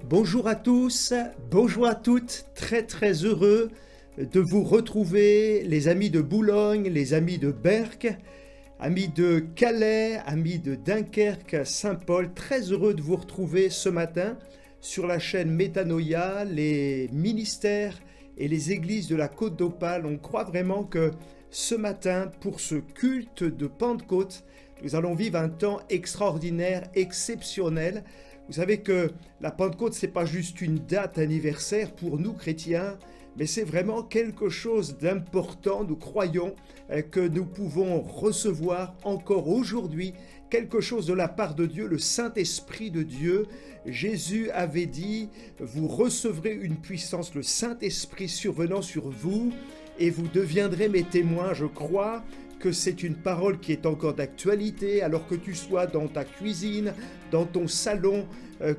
Bonjour à tous, bonjour à toutes, très heureux de vous retrouver, les amis de Boulogne, les amis de Berck, amis de Calais, amis de Dunkerque, Saint-Paul, très heureux de vous retrouver ce matin sur la chaîne Métanoïa, les ministères et les églises de la Côte d'Opale. On croit vraiment que ce matin, pour ce culte de Pentecôte, nous allons vivre un temps extraordinaire, exceptionnel. Vous savez que la Pentecôte, ce n'est pas juste une date anniversaire pour nous chrétiens, mais c'est vraiment quelque chose d'important. Nous croyons que nous pouvons recevoir encore aujourd'hui quelque chose de la part de Dieu, le Saint-Esprit de Dieu. Jésus avait dit, vous recevrez une puissance, le Saint-Esprit survenant sur vous, et vous deviendrez mes témoins. Je crois que c'est une parole qui est encore d'actualité, alors que tu sois dans ta cuisine, dans ton salon,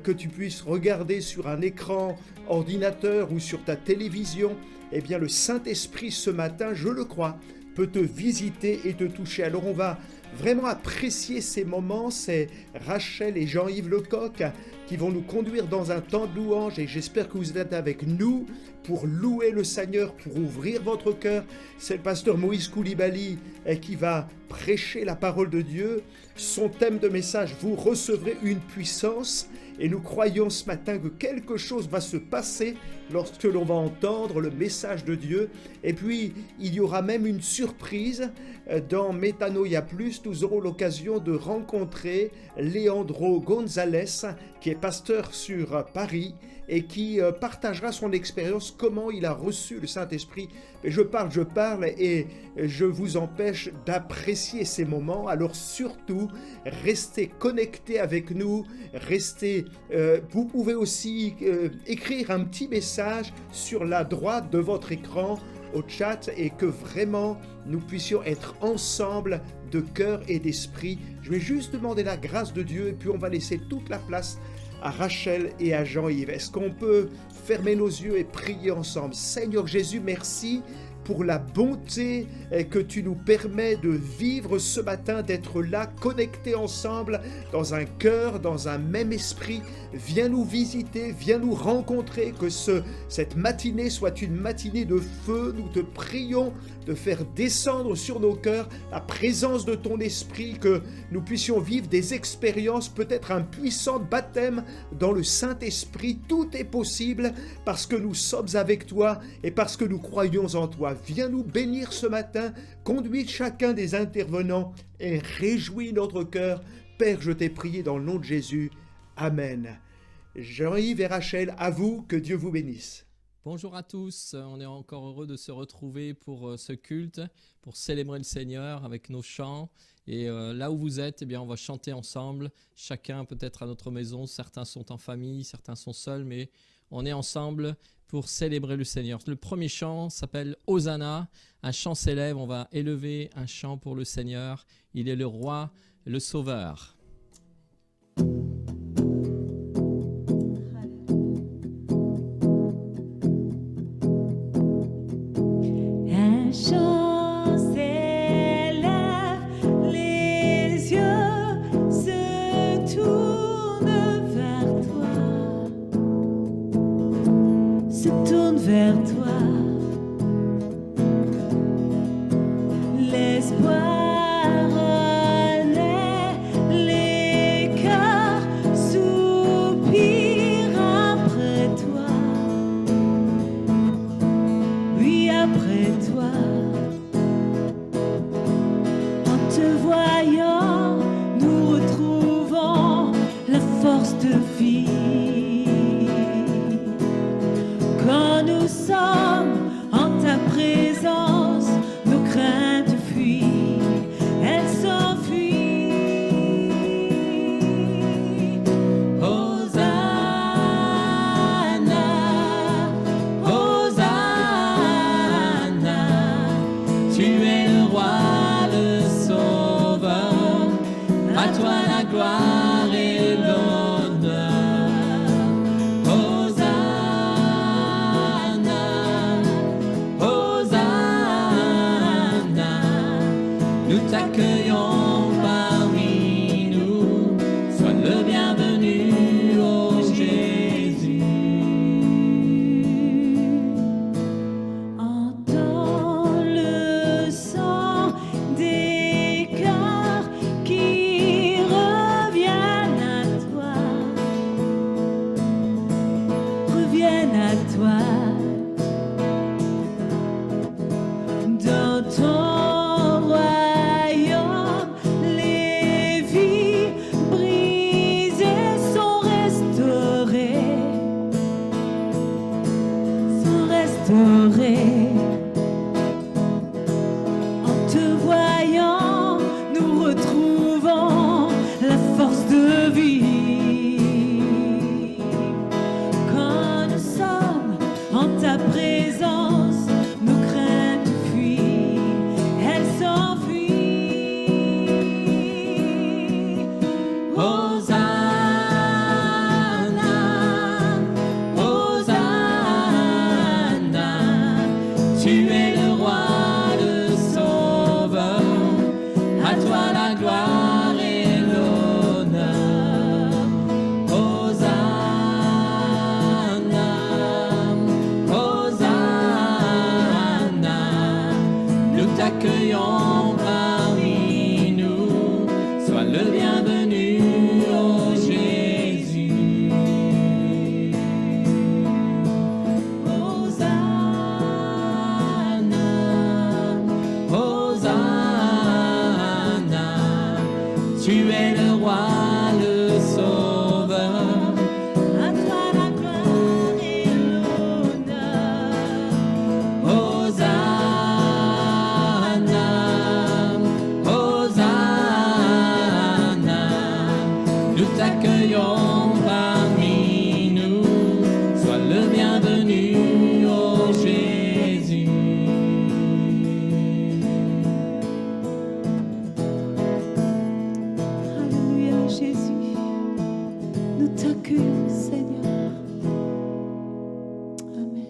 que tu puisses regarder sur un écran ordinateur ou sur ta télévision. Eh bien, le Saint-Esprit, ce matin, je le crois, peut te visiter et te toucher. Alors, on va vraiment apprécier ces moments. C'est Rachel et Jean-Yves Lecoq qui vont nous conduire dans un temps de louange, et j'espère que vous êtes avec nous pour louer le Seigneur, pour ouvrir votre cœur. C'est le pasteur Moïse Koulibaly qui va prêcher la parole de Dieu. Son thème de message, vous recevrez une puissance, et nous croyons ce matin que quelque chose va se passer lorsque l'on va entendre le message de Dieu. Et puis, il y aura même une surprise dans Métanoïa Plus. Nous aurons l'occasion de rencontrer Leandro González, qui est pasteur sur Paris et qui partagera son expérience, comment il a reçu le Saint-Esprit. Et je parle et je vous empêche d'apprécier ces moments. Alors surtout, restez connectés avec nous, vous pouvez aussi écrire un petit message sur la droite de votre écran au chat, et que vraiment nous puissions être ensemble de cœur et d'esprit. Je vais juste demander la grâce de Dieu, et puis on va laisser toute la place à Rachel et à Jean-Yves. Est-ce qu'on peut fermer nos yeux et prier ensemble? Seigneur Jésus, merci pour la bonté que tu nous permets de vivre ce matin, d'être là, connectés ensemble, dans un cœur, dans un même esprit. Viens nous visiter, viens nous rencontrer, que cette matinée soit une matinée de feu. Nous te prions de faire descendre sur nos cœurs la présence de ton esprit, que nous puissions vivre des expériences, peut-être un puissant baptême dans le Saint-Esprit. Tout est possible parce que nous sommes avec toi et parce que nous croyons en toi. Viens nous bénir ce matin, conduis chacun des intervenants et réjouis notre cœur. Père, je t'ai prié dans le nom de Jésus. Amen. Jean-Yves et Rachel, à vous, que Dieu vous bénisse. Bonjour à tous, on est encore heureux de se retrouver pour ce culte, pour célébrer le Seigneur avec nos chants. Et là où vous êtes, eh bien, on va chanter ensemble, chacun peut-être à notre maison. Certains sont en famille, certains sont seuls, mais on est ensemble pour célébrer le Seigneur. Le premier chant s'appelle Hosanna, un chant s'élève, on va élever un chant pour le Seigneur. Il est le roi, le sauveur. Un chant s'élève, les yeux se tournent vers toi, se tournent vers toi. L'espoir renaît, les cœurs soupirent après toi, oui après toi. En te voyant, nous retrouvons la force de vie. Quand nous sommes en ta présence, nos craintes fuient, elles s'enfuient. Hosanna, Hosanna, tu es le roi, le sauveur, à toi la gloire et l'honneur. Hosanna, Hosanna, nous t'accueillons parmi nous, sois le bienvenu, ô Jésus. t'accueillons parmi nous. Sois le bienvenu, ô Jésus. Alléluia, Jésus. Nous t'accueillons, Seigneur. Amen.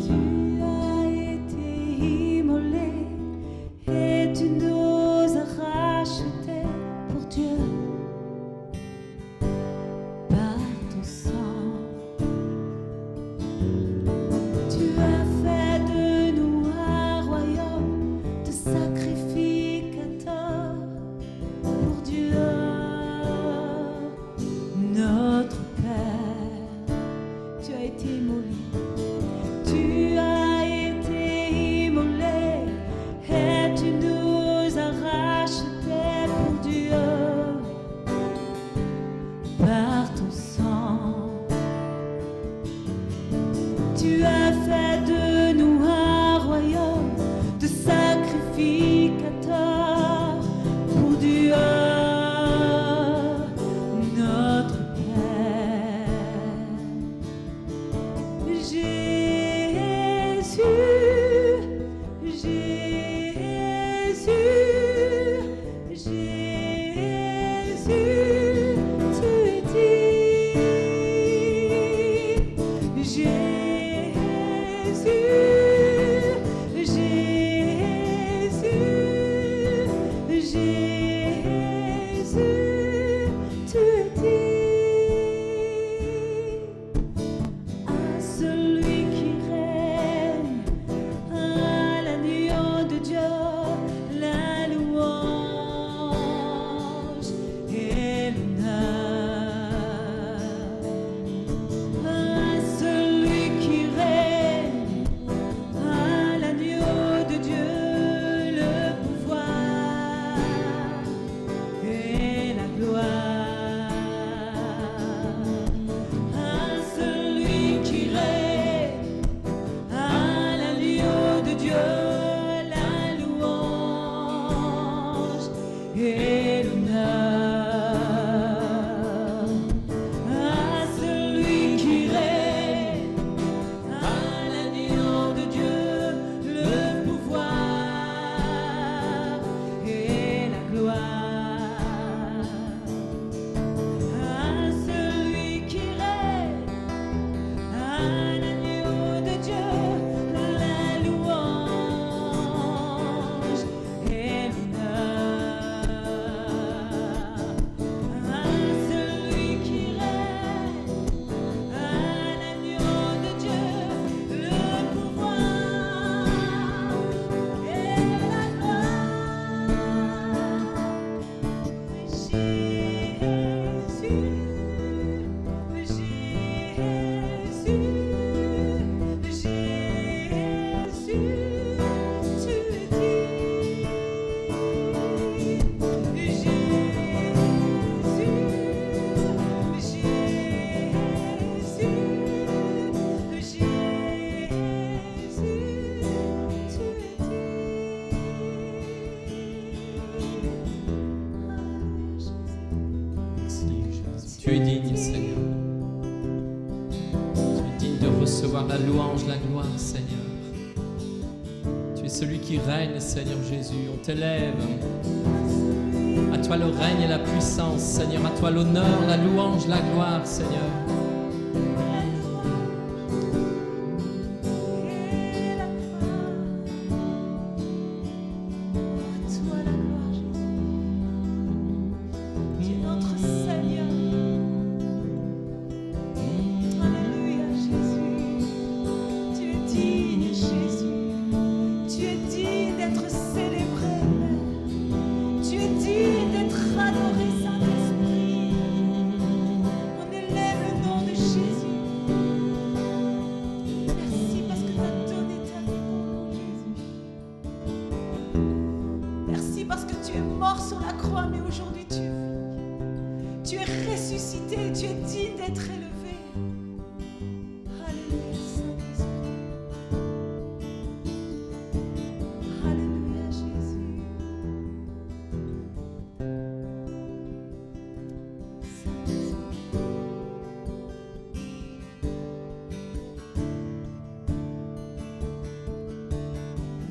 Tu as été immolé et tu nous as rachetés pour Dieu par ton sang. Tu as fait de nous un royaume de sacrificateurs pour Dieu, notre Père. Tu as été immolé. Tu as été immolé et tu nous as rachetés pour Dieu par ton sang. Tu as fait de nous un royaume de sacrificateurs pour Dieu, notre Père. Jésus, Jésus, Jésus, tu es digne. Jésus, Jésus, tu es digne. À celui qui règne, à l'agneau de Dieu, la louange et l'honneur. À celui qui règne, à l'agneau de Dieu, le pouvoir et la gloire. À celui qui règne, à l'agneau de Dieu, la louange et l'honneur. À celui qui règne, à l'agneau de Dieu, le pouvoir et la gloire. À celui qui règne, à l'agneau de Dieu, la louange et l'honneur. À celui qui règne, à l'agneau de Dieu, le pouvoir et la Tu es digne, Seigneur. Tu es digne de recevoir la louange, la gloire, Seigneur. Tu es celui qui règne, Seigneur Jésus. On t'élève. À toi le règne et la puissance, Seigneur. À toi l'honneur, la louange, la gloire, Seigneur. Adoré Saint-Esprit, on élève le nom de Jésus. ressuscité, tu es digne d'être élevé. Alléluia, Saint-Esprit. Alléluia, Jésus. Saint-Esprit.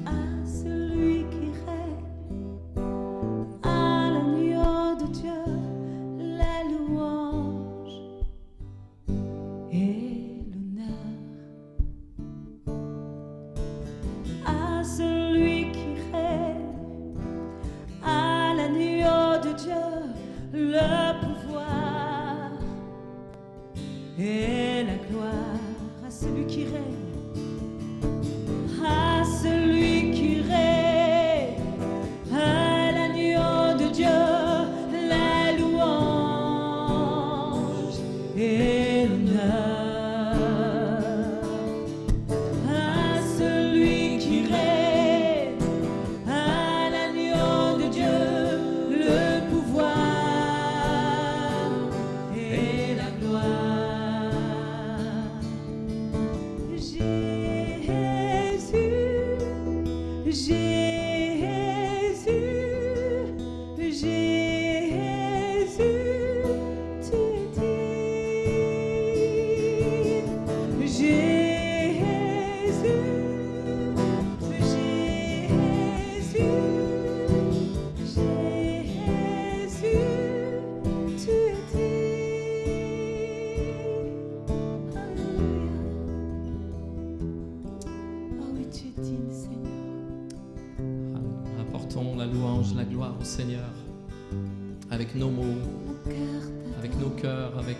À celui qui règne, à l'agneau de Dieu, la louange et l'honneur. À celui qui règne, à l'agneau de Dieu, le pouvoir et la gloire. À celui qui règne, à celui qui règne, à l'agneau de Dieu, la louange et l'honneur. À celui qui règne, à l'agneau de Dieu, le pouvoir et la gloire. Apportons la louange, la gloire au Seigneur avec nos mots, avec nos cœurs, avec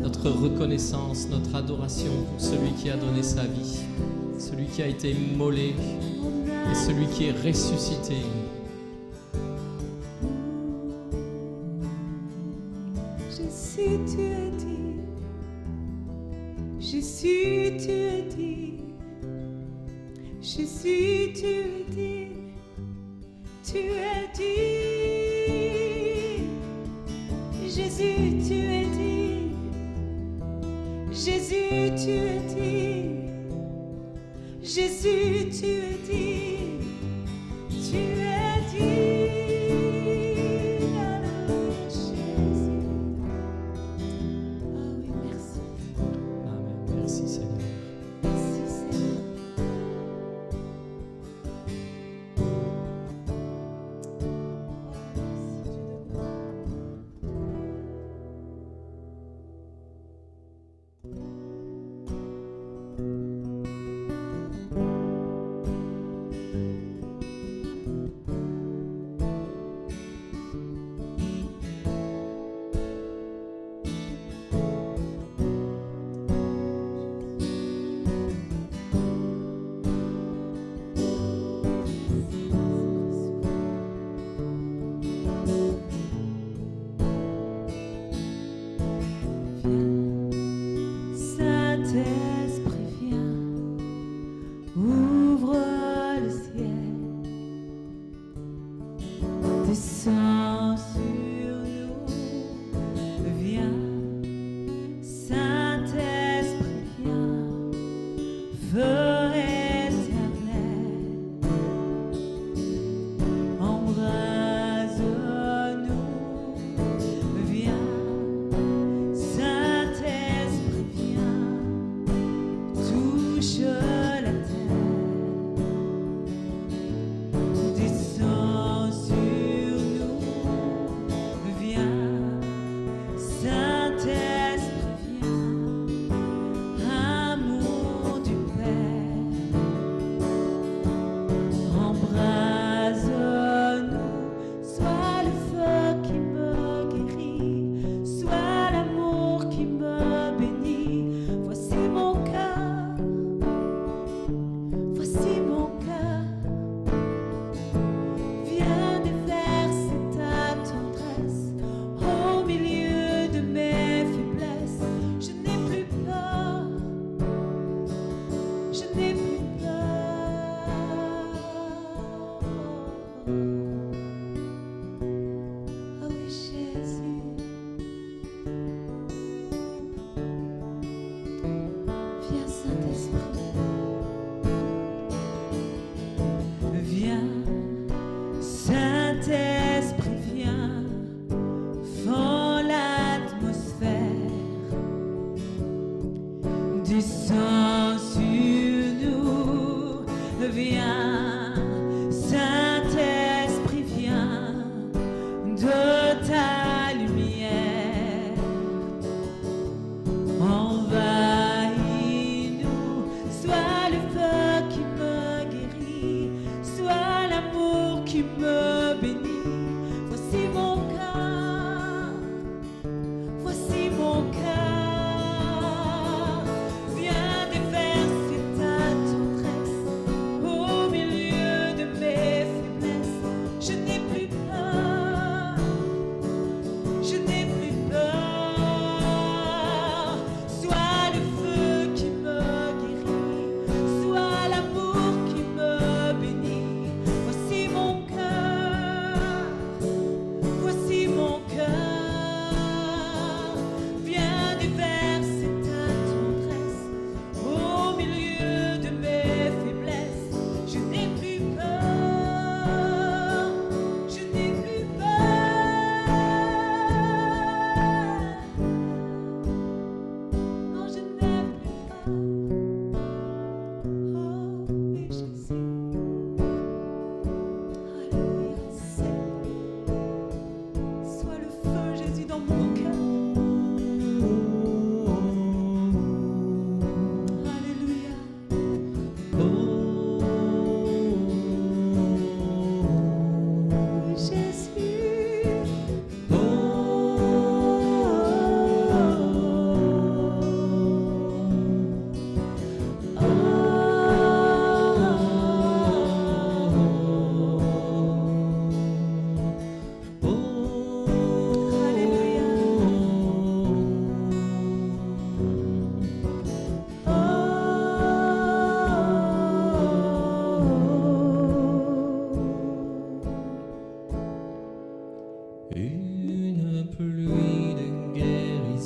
notre reconnaissance, notre adoration pour celui qui a donné sa vie, celui qui a été immolé et celui qui est ressuscité. Jésus, tu es digne. Jésus, tu es digne. Jésus, tu es digne. Tu es digne. Jésus, tu es digne. Jésus, tu es digne. Jésus, tu es digne. Tu es digne. Alléluia, Jésus. Ah oui, merci. Amen. Merci Seigneur. Merci, Seigneur.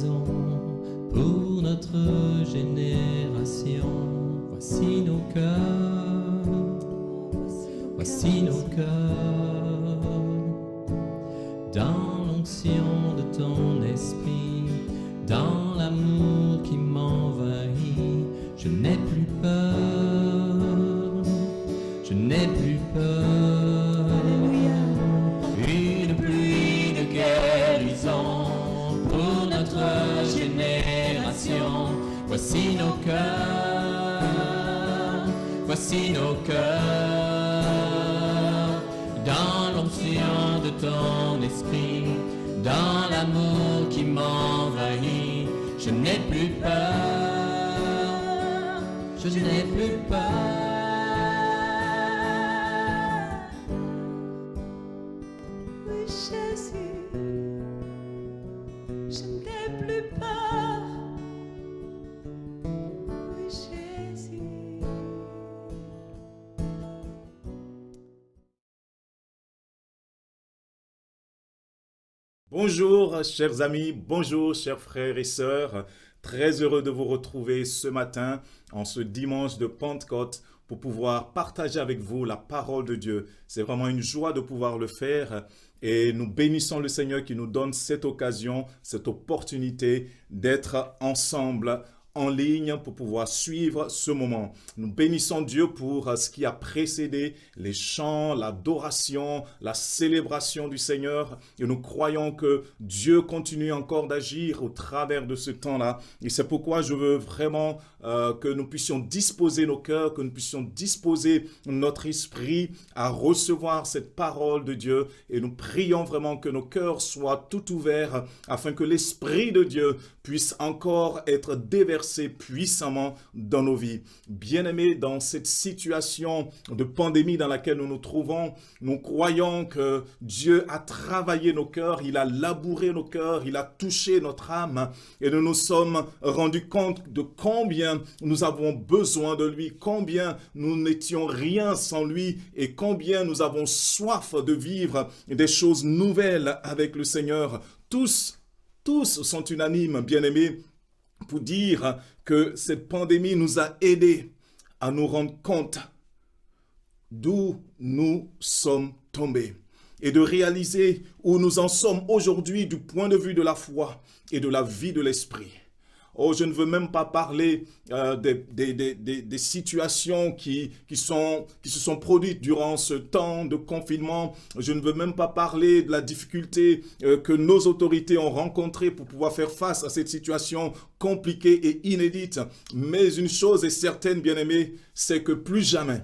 guérison pour notre génération. Voici nos cœurs, voici nos cœurs, dans l'onction de ton esprit, dans l'amour qui m'envahit. Je n'ai plus peur, je n'ai plus peur. Une pluie de guérison pour notre génération. Voici nos cœurs, voici nos cœurs, dans l'onction de ton esprit, dans l'amour qui m'envahit. Je n'ai plus peur, je n'ai plus peur. Oui, Jésus, je n'ai plus peur. Oui, Jésus. Bonjour chers amis, bonjour chers frères et sœurs. Très heureux de vous retrouver ce matin, en ce dimanche de Pentecôte, pour pouvoir partager avec vous la parole de Dieu. C'est vraiment une joie de pouvoir le faire et nous bénissons le Seigneur qui nous donne cette occasion, cette opportunité d'être ensemble en ligne pour pouvoir suivre ce moment. Nous bénissons Dieu pour ce qui a précédé les chants, l'adoration, la célébration du Seigneur. Et nous croyons que Dieu continue encore d'agir au travers de ce temps-là. Et c'est pourquoi je veux vraiment que nous puissions disposer nos cœurs, que nous puissions disposer notre esprit à recevoir cette parole de Dieu. Et nous prions vraiment que nos cœurs soient tout ouverts afin que l'Esprit de Dieu puisse encore être déversé puissamment dans nos vies. Bien-aimés, dans cette situation de pandémie dans laquelle nous nous trouvons, nous croyons que Dieu a travaillé nos cœurs, il a labouré nos cœurs, il a touché notre âme et nous nous sommes rendus compte de combien nous avons besoin de lui, combien nous n'étions rien sans lui et combien nous avons soif de vivre des choses nouvelles avec le Seigneur. Tous sont unanimes, bien-aimés, pour dire que cette pandémie nous a aidés à nous rendre compte d'où nous sommes tombés et de réaliser où nous en sommes aujourd'hui du point de vue de la foi et de la vie de l'esprit. Oh, je ne veux même pas parler des situations qui se sont produites durant ce temps de confinement. Je ne veux même pas parler de la difficulté que nos autorités ont rencontrée pour pouvoir faire face à cette situation compliquée et inédite. Mais une chose est certaine, bien-aimés, c'est que plus jamais,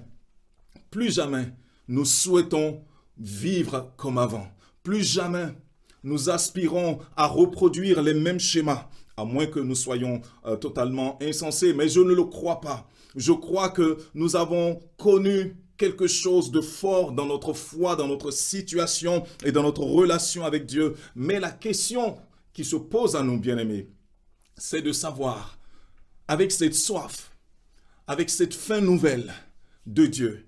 nous souhaitons vivre comme avant. Plus jamais, nous aspirons à reproduire les mêmes schémas, à moins que nous soyons totalement insensés, mais je ne le crois pas. Je crois que nous avons connu quelque chose de fort dans notre foi, dans notre situation et dans notre relation avec Dieu. Mais la question qui se pose à nous, bien-aimés, c'est de savoir, avec cette soif, avec cette faim nouvelle de Dieu,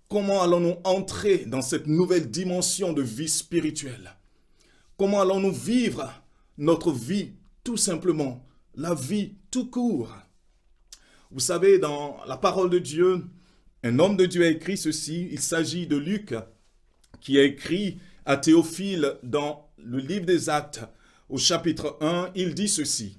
comment allons-nous entrer dans cette nouvelle dimension de vie spirituelle? Comment allons-nous vivre notre vie tout simplement, la vie tout court? Vous savez, dans la parole de Dieu, un homme de Dieu a écrit ceci. Il s'agit de Luc, qui a écrit à Théophile dans le livre des Actes, au chapitre 1, il dit ceci.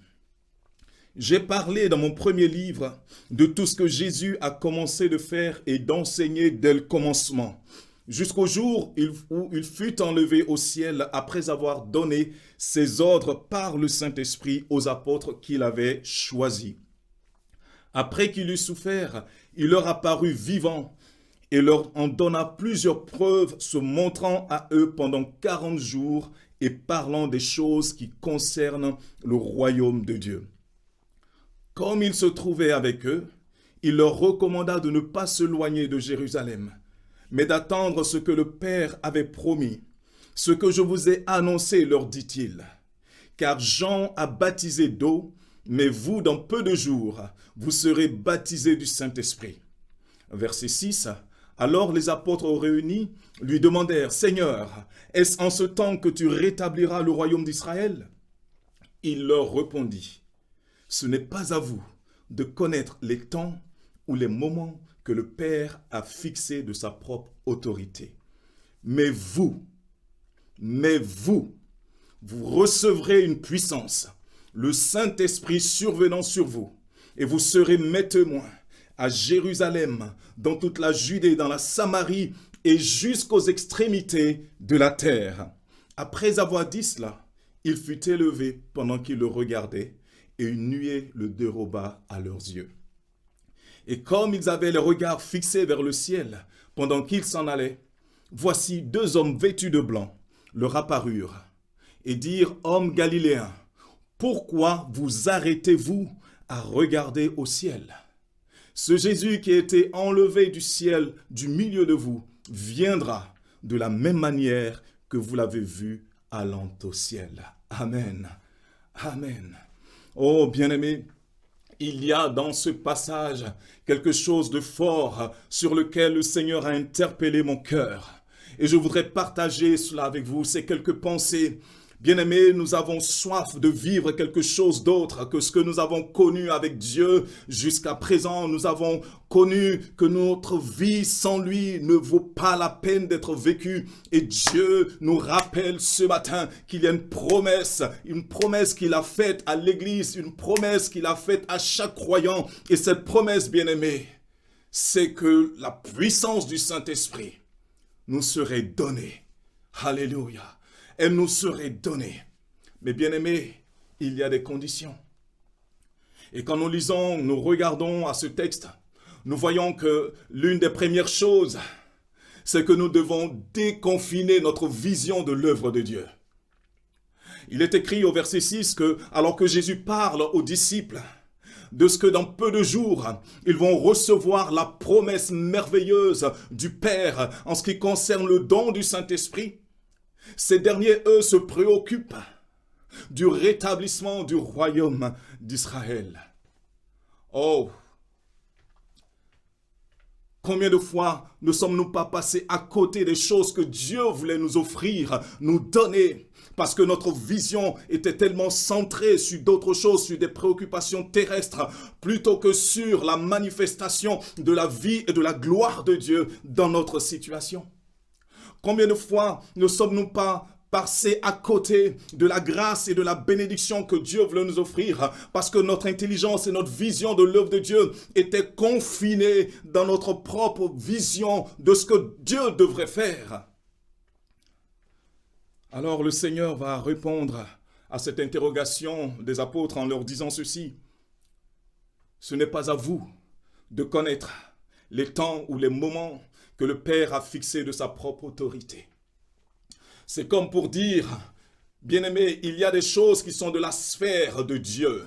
« J'ai parlé dans mon premier livre de tout ce que Jésus a commencé de faire et d'enseigner dès le commencement, jusqu'au jour où il fut enlevé au ciel après avoir donné ses ordres par le Saint-Esprit aux apôtres qu'il avait choisis. Après qu'il eut souffert, il leur apparut vivant et leur en donna plusieurs preuves, se montrant à eux pendant 40 jours et parlant des choses qui concernent le royaume de Dieu. Comme il se trouvait avec eux, il leur recommanda de ne pas s'éloigner de Jérusalem, mais d'attendre ce que le Père avait promis. Ce que je vous ai annoncé, leur dit-il. Car Jean a baptisé d'eau, mais vous, dans peu de jours, vous serez baptisés du Saint-Esprit. Verset 6. Alors les apôtres réunis lui demandèrent, « Seigneur, est-ce en ce temps que tu rétabliras le royaume d'Israël ?» Il leur répondit, « Ce n'est pas à vous de connaître les temps ou les moments que le Père a fixés de sa propre autorité. Mais vous, vous recevrez une puissance, le Saint-Esprit survenant sur vous, et vous serez mes témoins à Jérusalem, dans toute la Judée, dans la Samarie et jusqu'aux extrémités de la terre. » Après avoir dit cela, il fut élevé pendant qu'ils le regardaient, et une nuée le déroba à leurs yeux. Et comme ils avaient les regards fixés vers le ciel pendant qu'ils s'en allaient, voici 2 hommes vêtus de blanc leur apparurent et dirent, « Hommes galiléens, pourquoi vous arrêtez-vous à regarder au ciel? Ce Jésus qui a été enlevé du ciel du milieu de vous viendra de la même manière que vous l'avez vu allant au ciel. » Amen. Amen. Oh, bien-aimés, il y a dans ce passage quelque chose de fort sur lequel le Seigneur a interpellé mon cœur. Et je voudrais partager cela avec vous, ces quelques pensées. Bien-aimés, nous avons soif de vivre quelque chose d'autre que ce que nous avons connu avec Dieu jusqu'à présent. Nous avons connu que notre vie sans lui ne vaut pas la peine d'être vécue. Et Dieu nous rappelle ce matin qu'il y a une promesse qu'il a faite à l'Église, une promesse qu'il a faite à chaque croyant. Et cette promesse, bien-aimés, c'est que la puissance du Saint-Esprit nous serait donnée. Alléluia. Elle nous serait donnée. Mais bien aimés, il y a des conditions. Et quand nous lisons, nous regardons à ce texte, nous voyons que l'une des premières choses, c'est que nous devons déconfiner notre vision de l'œuvre de Dieu. Il est écrit au verset 6 que, alors que Jésus parle aux disciples, de ce que dans peu de jours, ils vont recevoir la promesse merveilleuse du Père en ce qui concerne le don du Saint-Esprit, ces derniers, eux, se préoccupent du rétablissement du royaume d'Israël. Oh! Combien de fois ne sommes-nous pas passés à côté des choses que Dieu voulait nous offrir, nous donner, parce que notre vision était tellement centrée sur d'autres choses, sur des préoccupations terrestres, plutôt que sur la manifestation de la vie et de la gloire de Dieu dans notre situation. Combien de fois ne sommes-nous pas passés à côté de la grâce et de la bénédiction que Dieu voulait nous offrir parce que notre intelligence et notre vision de l'œuvre de Dieu étaient confinées dans notre propre vision de ce que Dieu devrait faire. Alors le Seigneur va répondre à cette interrogation des apôtres en leur disant ceci. Ce n'est pas à vous de connaître les temps ou les moments que le Père a fixé de sa propre autorité. C'est comme pour dire, bien-aimés, il y a des choses qui sont de la sphère de Dieu.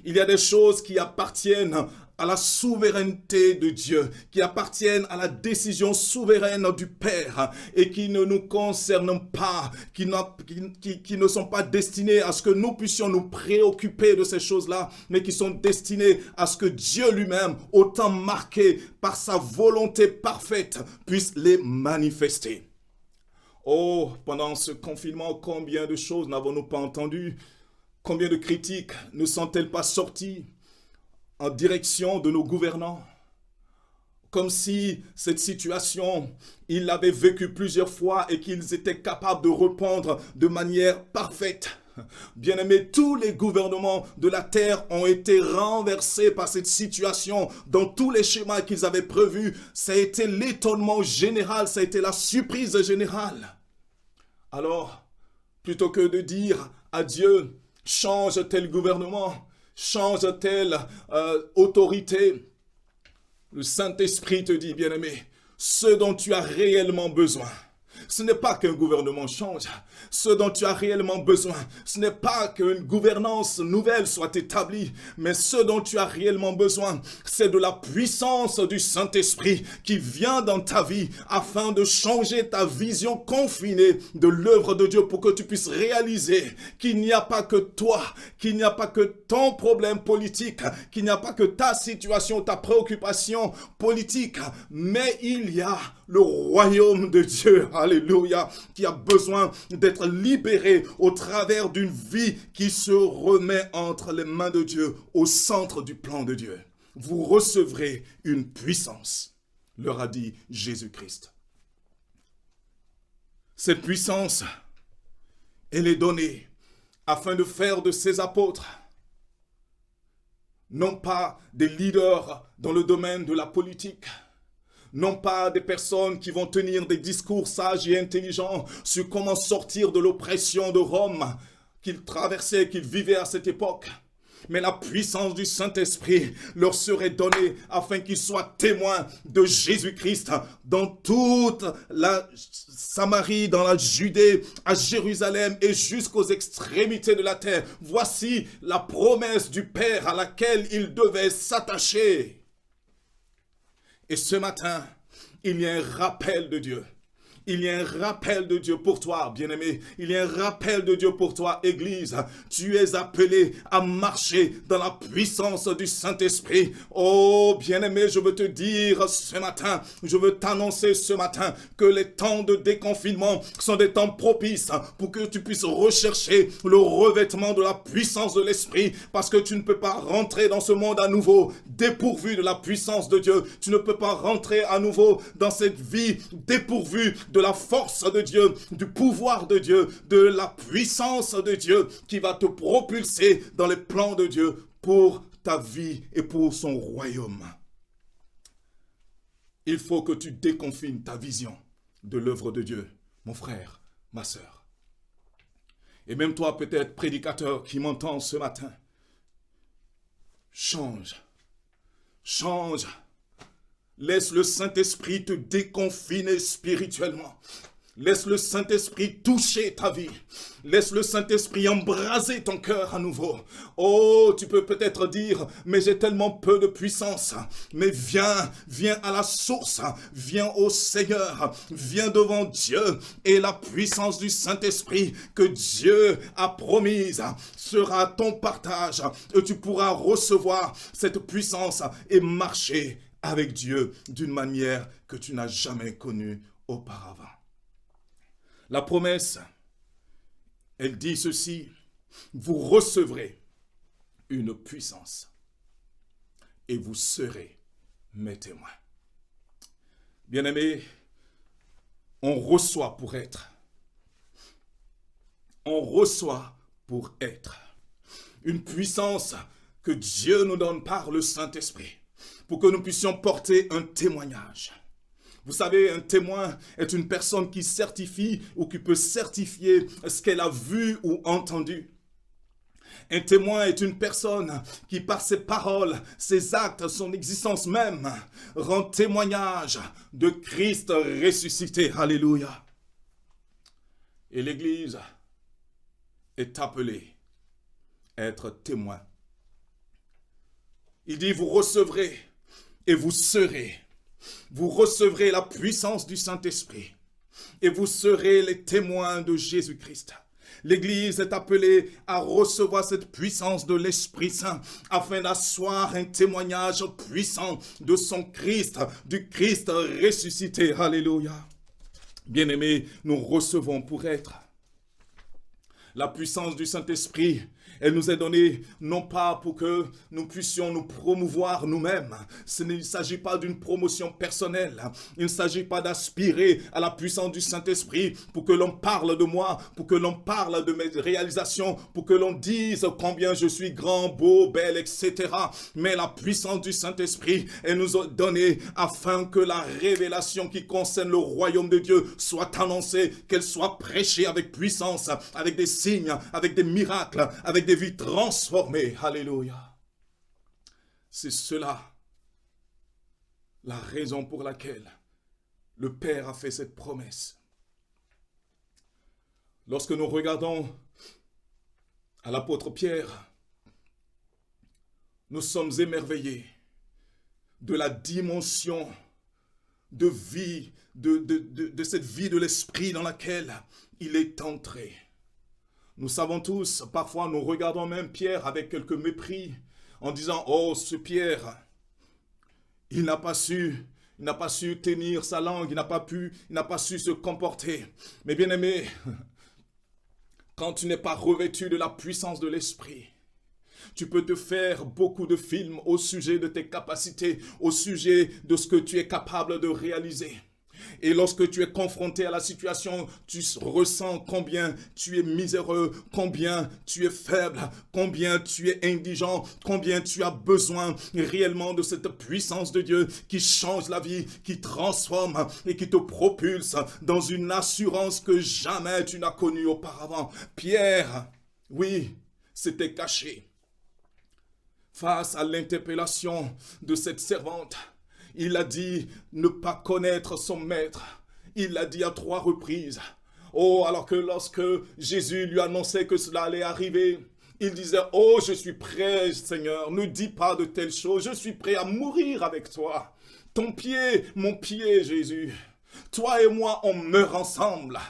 Il y a des choses qui appartiennent à la souveraineté de Dieu, qui appartiennent à la décision souveraine du Père et qui ne nous concernent pas, qui ne sont pas destinés à ce que nous puissions nous préoccuper de ces choses-là, mais qui sont destinés à ce que Dieu lui-même, autant marqué par sa volonté parfaite, puisse les manifester. Oh, pendant ce confinement, combien de choses n'avons-nous pas entendues? Combien de critiques ne sont-elles pas sorties en direction de nos gouvernants? Comme si cette situation, ils l'avaient vécue plusieurs fois et qu'ils étaient capables de répondre de manière parfaite. Bien-aimés, tous les gouvernements de la terre ont été renversés par cette situation dans tous les schémas qu'ils avaient prévus. Ça a été l'étonnement général, ça a été la surprise générale. Alors, plutôt que de dire à Dieu, change tel gouvernement, change telle autorité, le Saint-Esprit te dit, bien-aimé, ce dont tu as réellement besoin, ce n'est pas qu'un gouvernement change. Ce dont tu as réellement besoin, ce n'est pas qu'une gouvernance nouvelle soit établie, mais ce dont tu as réellement besoin, c'est de la puissance du Saint-Esprit qui vient dans ta vie afin de changer ta vision confinée de l'œuvre de Dieu pour que tu puisses réaliser qu'il n'y a pas que toi, qu'il n'y a pas que ton problème politique, qu'il n'y a pas que ta situation, ta préoccupation politique, mais il y a le royaume de Dieu. Alléluia. alléluia, qui a besoin d'être libéré au travers d'une vie qui se remet entre les mains de Dieu, au centre du plan de Dieu. Vous recevrez une puissance, leur a dit Jésus-Christ. Cette puissance, elle est donnée afin de faire de ses apôtres non pas des leaders dans le domaine de la politique, non pas des personnes qui vont tenir des discours sages et intelligents sur comment sortir de l'oppression de Rome qu'ils traversaient, qu'ils vivaient à cette époque. Mais la puissance du Saint-Esprit leur serait donnée afin qu'ils soient témoins de Jésus-Christ dans toute la Samarie, dans la Judée, à Jérusalem et jusqu'aux extrémités de la terre. Voici la promesse du Père à laquelle ils devaient s'attacher. Et ce matin, il y a un rappel de Dieu. Il y a un rappel de Dieu pour toi, bien-aimé. Il y a un rappel de Dieu pour toi, Église. Tu es appelé à marcher dans la puissance du Saint-Esprit. Oh, bien-aimé, je veux te dire ce matin, je veux t'annoncer ce matin que les temps de déconfinement sont des temps propices pour que tu puisses rechercher le revêtement de la puissance de l'Esprit, parce que tu ne peux pas rentrer dans ce monde à nouveau dépourvu de la puissance de Dieu. Tu ne peux pas rentrer à nouveau dans cette vie dépourvue de la force de Dieu, du pouvoir de Dieu, de la puissance de Dieu qui va te propulser dans les plans de Dieu pour ta vie et pour son royaume. Il faut que tu déconfines ta vision de l'œuvre de Dieu, mon frère, ma sœur. Et même toi, peut-être prédicateur qui m'entends ce matin, change. Change. Laisse le Saint-Esprit te déconfiner spirituellement. Laisse le Saint-Esprit toucher ta vie. Laisse le Saint-Esprit embraser ton cœur à nouveau. Oh, tu peux peut-être dire, mais j'ai tellement peu de puissance. Mais viens à la source. Viens au Seigneur. Viens devant Dieu. Et la puissance du Saint-Esprit que Dieu a promise sera ton partage. Et tu pourras recevoir cette puissance et marcher avec Dieu d'une manière que tu n'as jamais connue auparavant. La promesse, elle dit ceci: vous recevrez une puissance et vous serez mes témoins. Bien-aimés, on reçoit pour être. On reçoit pour être. Une puissance que Dieu nous donne par le Saint-Esprit, pour que nous puissions porter un témoignage. Vous savez, un témoin est une personne qui certifie ou qui peut certifier ce qu'elle a vu ou entendu. Un témoin est une personne qui, par ses paroles, ses actes, son existence même, rend témoignage de Christ ressuscité. Alléluia. Et l'Église est appelée à être témoin. Il dit, vous recevrez et vous serez. Vous recevrez la puissance du Saint-Esprit et vous serez les témoins de Jésus-Christ. L'Église est appelée à recevoir cette puissance de l'Esprit Saint afin d'asseoir un témoignage puissant de son Christ, du Christ ressuscité. Alléluia. Bien-aimés, nous recevons pour être. La puissance du Saint-Esprit, elle nous est donnée non pas pour que nous puissions nous promouvoir nous-mêmes. Il ne s'agit pas d'une promotion personnelle. Il ne s'agit pas d'aspirer à la puissance du Saint-Esprit pour que l'on parle de moi, pour que l'on parle de mes réalisations, pour que l'on dise combien je suis grand, beau, belle, etc. Mais la puissance du Saint-Esprit, elle nous est donnée afin que la révélation qui concerne le royaume de Dieu soit annoncée, qu'elle soit prêchée avec puissance, avec des signes, avec des miracles, avec des vies transformées. Alléluia. C'est cela la raison pour laquelle le Père a fait cette promesse. Lorsque nous regardons à l'apôtre Pierre, nous sommes émerveillés de la dimension de vie, de cette vie de l'esprit dans laquelle il est entré. Nous savons tous, parfois nous regardons même Pierre avec quelque mépris en disant « Oh, ce Pierre, il n'a pas su Il n'a pas su tenir sa langue, il n'a pas su se comporter. Mais bien aimé, quand tu n'es pas revêtu de la puissance de l'esprit, tu peux te faire beaucoup de films au sujet de tes capacités, au sujet de ce que tu es capable de réaliser. Et lorsque tu es confronté à la situation, tu ressens combien tu es miséreux, combien tu es faible, combien tu es indigent, combien tu as besoin réellement de cette puissance de Dieu qui change la vie, qui transforme et qui te propulse dans une assurance que jamais tu n'as connue auparavant. Pierre, oui, s'était caché face à l'interpellation de cette servante. Il a dit ne pas connaître son maître. Il l'a dit à 3 reprises. Oh, alors que lorsque Jésus lui annonçait que cela allait arriver, il disait, oh, je suis prêt, Seigneur, ne dis pas de telles choses, je suis prêt à mourir avec toi. Ton pied, mon pied, Jésus. Toi et moi, on meurt ensemble.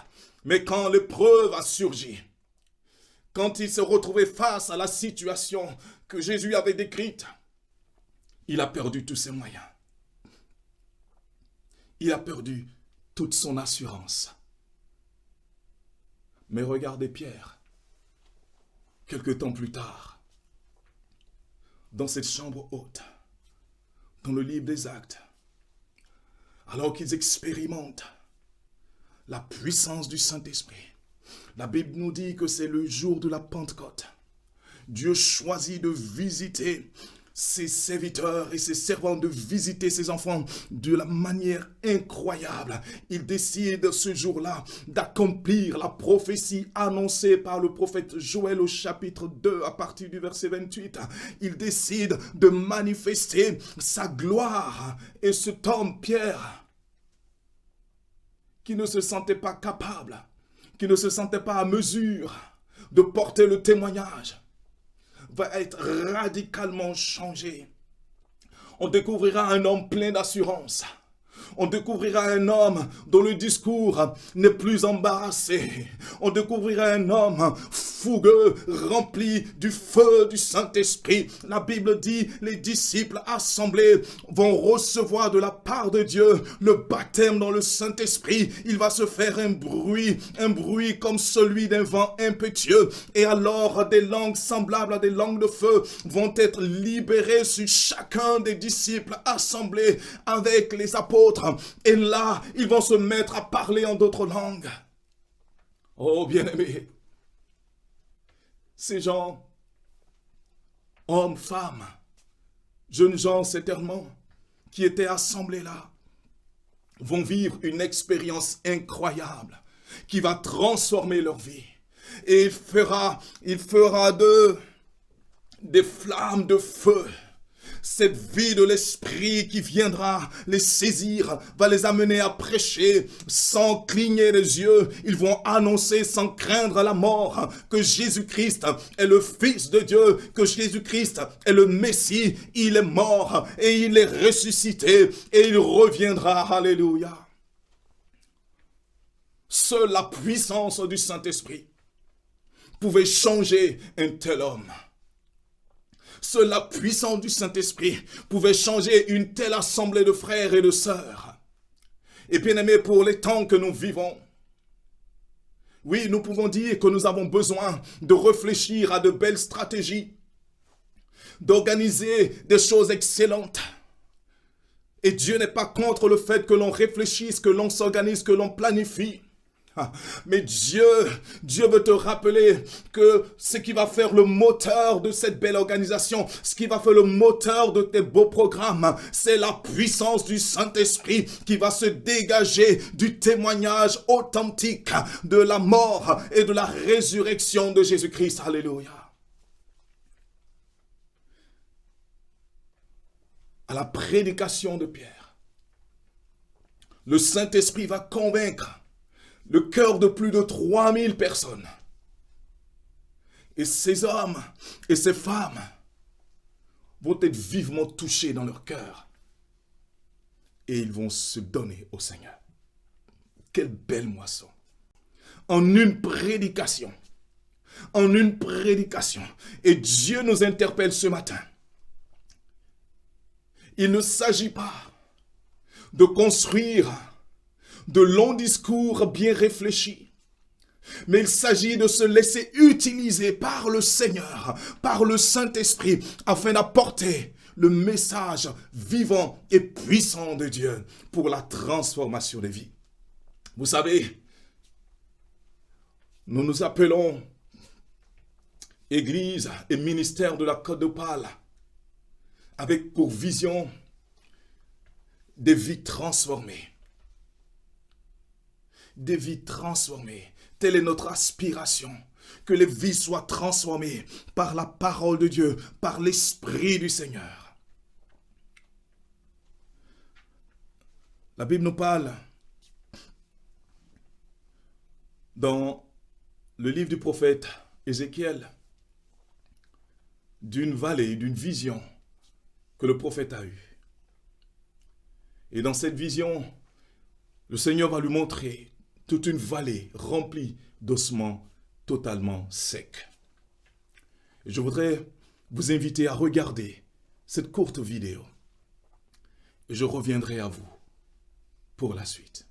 Mais quand l'épreuve a surgi, quand il s'est retrouvé face à la situation que Jésus avait décrite, il a perdu tous ses moyens. Il a perdu toute son assurance. Mais regardez Pierre, quelque temps plus tard, dans cette chambre haute, dans le livre des Actes, alors qu'ils expérimentent la puissance du Saint-Esprit. La Bible nous dit que c'est le jour de la Pentecôte. Dieu choisit de visiter ses serviteurs et ses servantes, de visiter ses enfants de la manière incroyable. Il décide ce jour-là d'accomplir la prophétie annoncée par le prophète Joël au chapitre 2 à partir du verset 28. Il décide de manifester sa gloire. Et cet homme, Pierre, qui ne se sentait pas capable, qui ne se sentait pas à mesure de porter le témoignage, va être radicalement changé. On découvrira un homme plein d'assurance. On découvrira un homme dont le discours n'est plus embarrassé. On découvrira un homme fougueux, rempli du feu du Saint-Esprit. La Bible dit, les disciples assemblés vont recevoir de la part de Dieu le baptême dans le Saint-Esprit. Il va se faire un bruit comme celui d'un vent impétueux. Et alors des langues semblables à des langues de feu vont être libérées sur chacun des disciples assemblés avec les apôtres. Et là, ils vont se mettre à parler en d'autres langues. Oh, bien-aimés, ces gens, hommes, femmes, jeunes gens certainement, qui étaient assemblés là, vont vivre une expérience incroyable qui va transformer leur vie. Et il fera des flammes de feu. Cette vie de l'esprit qui viendra les saisir, va les amener à prêcher sans cligner les yeux. Ils vont annoncer sans craindre la mort que Jésus-Christ est le Fils de Dieu, que Jésus-Christ est le Messie. Il est mort et il est ressuscité et il reviendra. Alléluia. Seule la puissance du Saint-Esprit pouvait changer un tel homme. Seule la puissance du Saint-Esprit pouvait changer une telle assemblée de frères et de sœurs. Et bien aimés, pour les temps que nous vivons, oui, nous pouvons dire que nous avons besoin de réfléchir à de belles stratégies, d'organiser des choses excellentes. Et Dieu n'est pas contre le fait que l'on réfléchisse, que l'on s'organise, que l'on planifie. Mais Dieu veut te rappeler que ce qui va faire le moteur de cette belle organisation, ce qui va faire le moteur de tes beaux programmes, c'est la puissance du Saint-Esprit qui va se dégager du témoignage authentique de la mort et de la résurrection de Jésus-Christ. Alléluia. À la prédication de Pierre, le Saint-Esprit va convaincre le cœur de plus de 3000 personnes. Et ces hommes et ces femmes vont être vivement touchés dans leur cœur. Et ils vont se donner au Seigneur. Quelle belle moisson. En une prédication. En une prédication. Et Dieu nous interpelle ce matin. Il ne s'agit pas de construire de longs discours bien réfléchis. Mais il s'agit de se laisser utiliser par le Seigneur, par le Saint-Esprit, afin d'apporter le message vivant et puissant de Dieu pour la transformation des vies. Vous savez, nous nous appelons Église et ministère de la Côte d'Opale, avec pour vision des vies transformées. Des vies transformées. Telle est notre aspiration. Que les vies soient transformées par la parole de Dieu, par l'Esprit du Seigneur. La Bible nous parle dans le livre du prophète Ézéchiel d'une vallée, d'une vision que le prophète a eue. Et dans cette vision, le Seigneur va lui montrer toute une vallée remplie d'ossements totalement secs. Et je voudrais vous inviter à regarder cette courte vidéo. Et je reviendrai à vous pour la suite.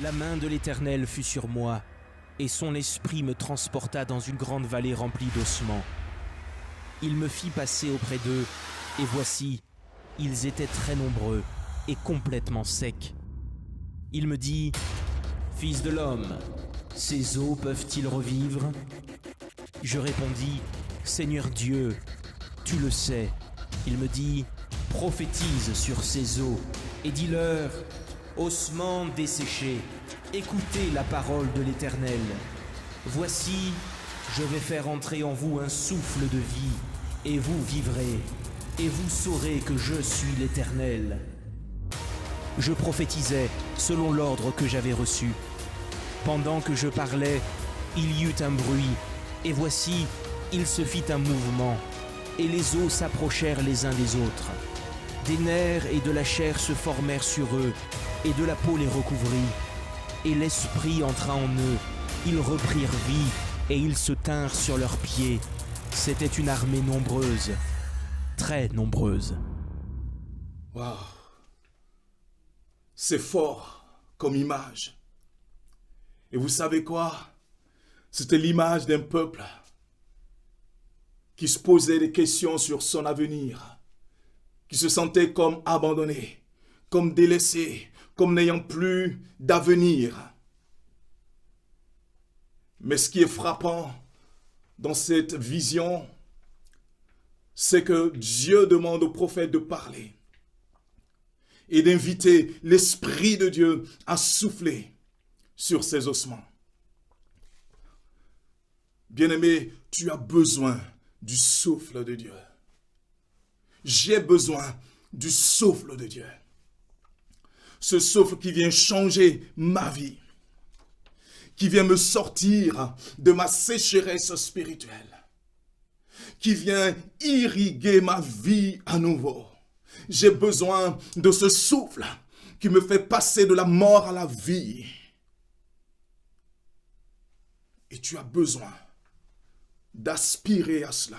La main de l'Éternel fut sur moi, et son esprit me transporta dans une grande vallée remplie d'ossements. Il me fit passer auprès d'eux, et voici, ils étaient très nombreux et complètement secs. Il me dit, « Fils de l'homme, ces eaux peuvent-ils revivre ?» Je répondis, « Seigneur Dieu, tu le sais. » Il me dit, « Prophétise sur ces eaux, et dis-leur, ossements desséchés, écoutez la parole de l'Éternel. Voici, je vais faire entrer en vous un souffle de vie, et vous vivrez, et vous saurez que je suis l'Éternel. » Je prophétisais selon l'ordre que j'avais reçu. Pendant que je parlais, il y eut un bruit, et voici, il se fit un mouvement, et les os s'approchèrent les uns des autres. Des nerfs et de la chair se formèrent sur eux, et de la peau les recouvrit. Et l'esprit entra en eux, ils reprirent vie, et ils se tinrent sur leurs pieds. C'était une armée nombreuse, très nombreuse. Waouh! C'est fort comme image. Et vous savez quoi? C'était l'image d'un peuple qui se posait des questions sur son avenir, qui se sentait comme abandonné, comme délaissé, comme n'ayant plus d'avenir. Mais ce qui est frappant dans cette vision, c'est que Dieu demande au prophète de parler et d'inviter l'Esprit de Dieu à souffler sur ces ossements. Bien-aimé, tu as besoin du souffle de Dieu. J'ai besoin du souffle de Dieu. Ce souffle qui vient changer ma vie, qui vient me sortir de ma sécheresse spirituelle, qui vient irriguer ma vie à nouveau. J'ai besoin de ce souffle qui me fait passer de la mort à la vie. Et tu as besoin d'aspirer à cela.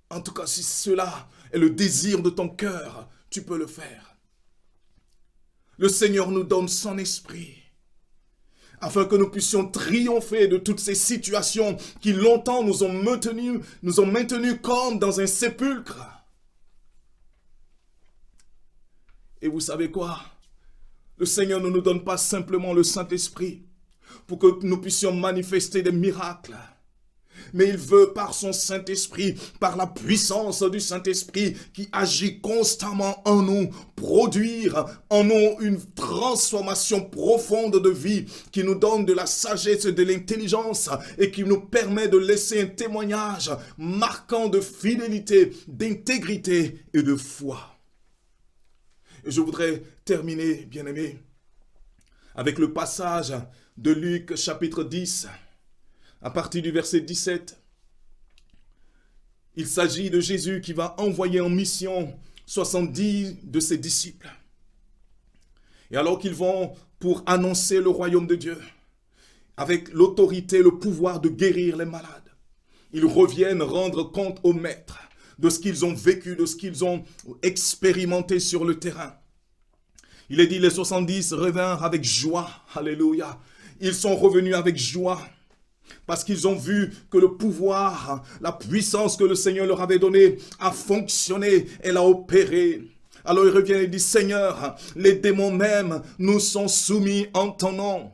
En tout cas, si cela est le désir de ton cœur, tu peux le faire. Le Seigneur nous donne son esprit afin que nous puissions triompher de toutes ces situations qui longtemps nous ont maintenus comme dans un sépulcre. Et vous savez quoi? Le Seigneur ne nous donne pas simplement le Saint-Esprit pour que nous puissions manifester des miracles. Mais il veut par son Saint-Esprit, par la puissance du Saint-Esprit qui agit constamment en nous, produire en nous une transformation profonde de vie qui nous donne de la sagesse et de l'intelligence et qui nous permet de laisser un témoignage marquant de fidélité, d'intégrité et de foi. Et je voudrais terminer, bien-aimés, avec le passage de Luc chapitre 10, à partir du verset 17. Il s'agit de Jésus qui va envoyer en mission 70 de ses disciples. Et alors qu'ils vont pour annoncer le royaume de Dieu, avec l'autorité, le pouvoir de guérir les malades, ils reviennent rendre compte au Maître de ce qu'ils ont vécu, de ce qu'ils ont expérimenté sur le terrain. Il est dit, les 70 revinrent avec joie. Alléluia. Ils sont revenus avec joie. Parce qu'ils ont vu que le pouvoir, la puissance que le Seigneur leur avait donnée a fonctionné, elle a opéré. Alors il revient et dit, Seigneur, les démons même nous sont soumis en ton nom.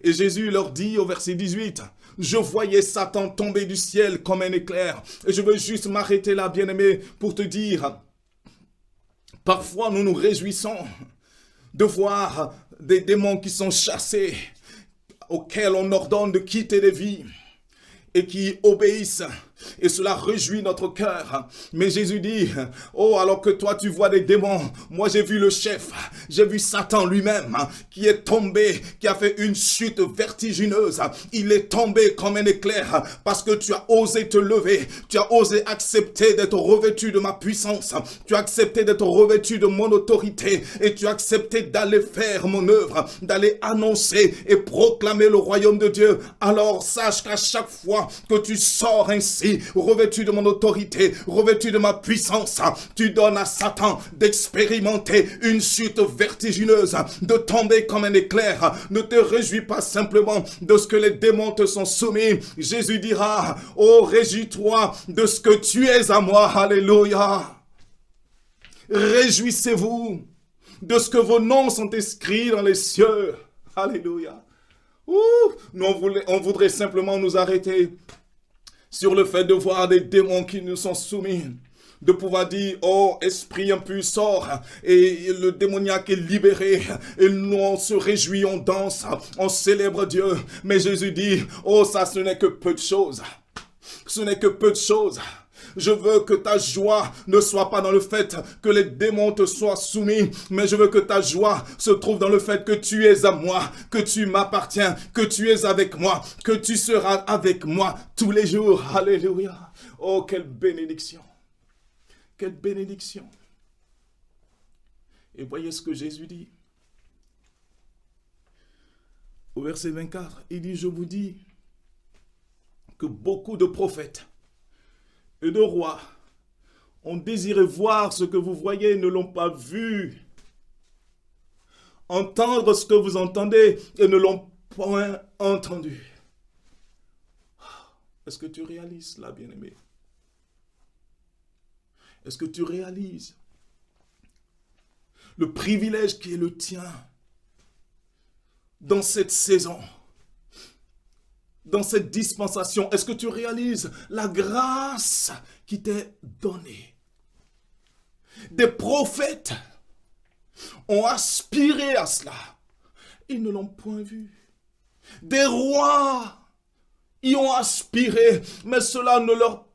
Et Jésus leur dit au verset 18, je voyais Satan tomber du ciel comme un éclair. Et je veux juste m'arrêter là, bien-aimé, pour te dire, parfois nous nous réjouissons de voir des démons qui sont chassés, auxquels on ordonne de quitter les vies et qui obéissent. Et cela réjouit notre cœur. Mais Jésus dit, oh, alors que toi tu vois des démons, moi j'ai vu le chef, j'ai vu Satan lui-même qui est tombé, qui a fait une chute vertigineuse. Il est tombé comme un éclair parce que tu as osé te lever, tu as osé accepter d'être revêtu de ma puissance, tu as accepté d'être revêtu de mon autorité et tu as accepté d'aller faire mon œuvre, d'aller annoncer et proclamer le royaume de Dieu. Alors sache qu'à chaque fois que tu sors ainsi, revêtu de mon autorité, revêtu de ma puissance, tu donnes à Satan d'expérimenter une chute vertigineuse, de tomber comme un éclair. Ne te réjouis pas simplement de ce que les démons te sont soumis. Jésus dira, oh, réjouis-toi de ce que tu es à moi. Alléluia. Réjouissez-vous de ce que vos noms sont inscrits dans les cieux. Alléluia. Nous, on voudrait simplement nous arrêter sur le fait de voir des démons qui nous sont soumis, de pouvoir dire, oh, esprit impur sort, et le démoniaque est libéré, et nous on se réjouit, on danse, on célèbre Dieu. Mais Jésus dit, oh, ça ce n'est que peu de choses. Ce n'est que peu de choses. Je veux que ta joie ne soit pas dans le fait que les démons te soient soumis, mais je veux que ta joie se trouve dans le fait que tu es à moi, que tu m'appartiens, que tu es avec moi, que tu seras avec moi tous les jours. Alléluia. Oh, quelle bénédiction. Quelle bénédiction. Et voyez ce que Jésus dit. Au verset 24, il dit, je vous dis que beaucoup de prophètes et de rois ont désiré voir ce que vous voyez et ne l'ont pas vu. Entendre ce que vous entendez et ne l'ont point entendu. Est-ce que tu réalises cela, bien-aimé? Est-ce que tu réalises le privilège qui est le tien dans cette saison? Dans cette dispensation, est-ce que tu réalises la grâce qui t'est donnée? Des prophètes ont aspiré à cela. Ils ne l'ont point vu. Des rois y ont aspiré, mais cela ne leur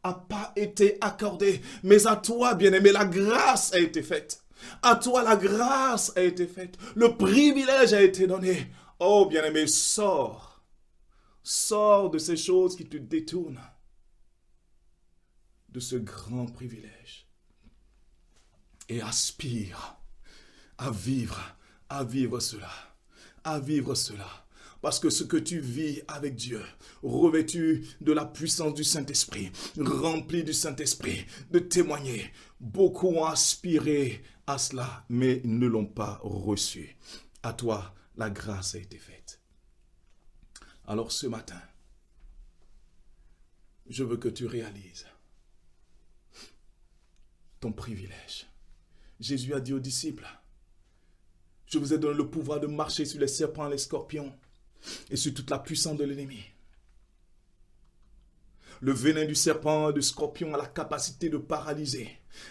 a pas été accordé. Mais à toi, bien-aimé, la grâce a été faite. À toi, la grâce a été faite. Le privilège a été donné. Oh, bien-aimé, sors. Sors de ces choses qui te détournent de ce grand privilège. Et aspire à vivre cela. À vivre cela. Parce que ce que tu vis avec Dieu, revêtu de la puissance du Saint-Esprit, rempli du Saint-Esprit, de témoigner, beaucoup ont aspiré à cela, mais ne l'ont pas reçu. À toi, la grâce a été faite. Alors ce matin, je veux que tu réalises ton privilège. Jésus a dit aux disciples, je vous ai donné le pouvoir de marcher sur les serpents et les scorpions et sur toute la puissance de l'ennemi. Le venin du serpent et du scorpion a la capacité de paralyser,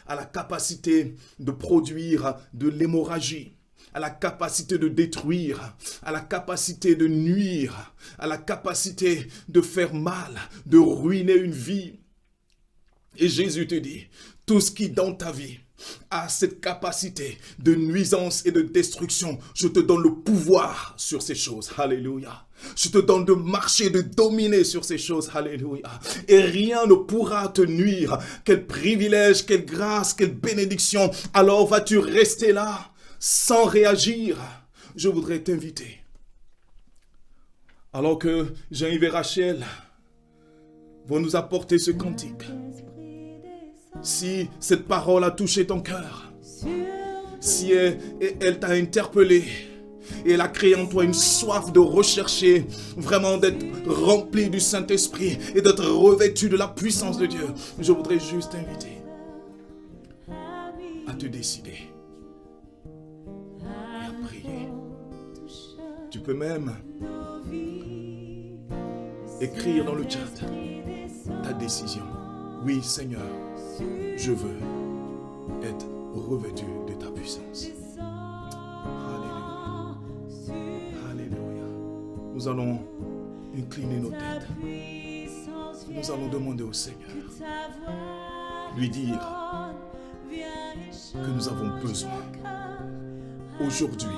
a la capacité de produire de l'hémorragie, à la capacité de détruire, à la capacité de nuire, à la capacité de faire mal, de ruiner une vie. Et Jésus te dit, tout ce qui dans ta vie a cette capacité de nuisance et de destruction, je te donne le pouvoir sur ces choses. Alléluia. Je te donne de marcher, de dominer sur ces choses. Alléluia. Et rien ne pourra te nuire. Quel privilège, quelle grâce, quelle bénédiction. Alors vas-tu rester là sans réagir? Je voudrais t'inviter. Alors que Jean-Yves et Rachel vont nous apporter ce cantique. Si cette parole a touché ton cœur, Si elle t'a interpellé, et elle a créé en toi une soif de rechercher, vraiment d'être rempli du Saint-Esprit et d'être revêtu de la puissance de Dieu, je voudrais juste t'inviter à te décider et à prier. Tu peux même écrire dans le chat ta décision. Oui, Seigneur, je veux être revêtu de ta puissance. Alléluia. Alléluia. Nous allons incliner nos têtes. Nous allons demander au Seigneur, lui dire que nous avons besoin aujourd'hui,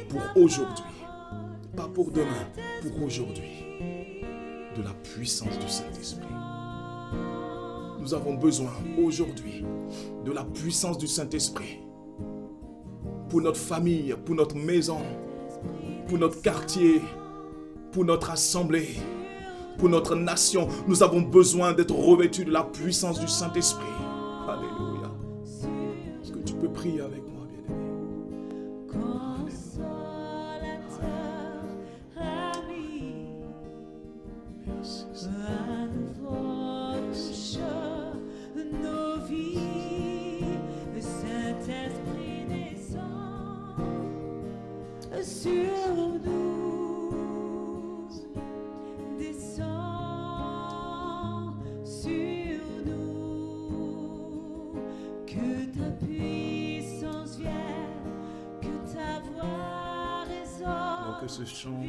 pour aujourd'hui, pas pour demain, pour aujourd'hui, de la puissance du Saint-Esprit. Nous avons besoin aujourd'hui de la puissance du Saint-Esprit pour notre famille, pour notre maison, pour notre quartier, pour notre assemblée, pour notre nation. Nous avons besoin d'être revêtus de la puissance du Saint-Esprit. Alléluia. Est-ce que tu peux prier avec moi, bien-aimé? Merci, Seigneur. Sur nous, descends sur nous, que ta puissance vienne, que ta voix résonne. Alors que ce chant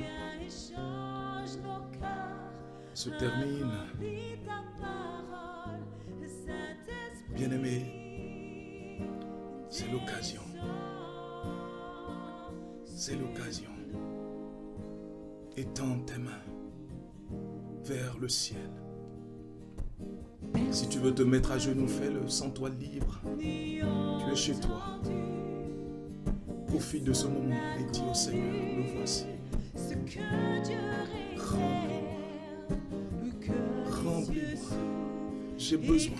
se termine, bien-aimé, c'est l'occasion. C'est l'occasion. Étends tes mains vers le ciel. Si tu veux te mettre à genoux, fais-le, sens-toi libre. Tu es chez toi. Profite de ce moment et dis au Seigneur, me voici. Remplis-moi. Remplis-moi. J'ai besoin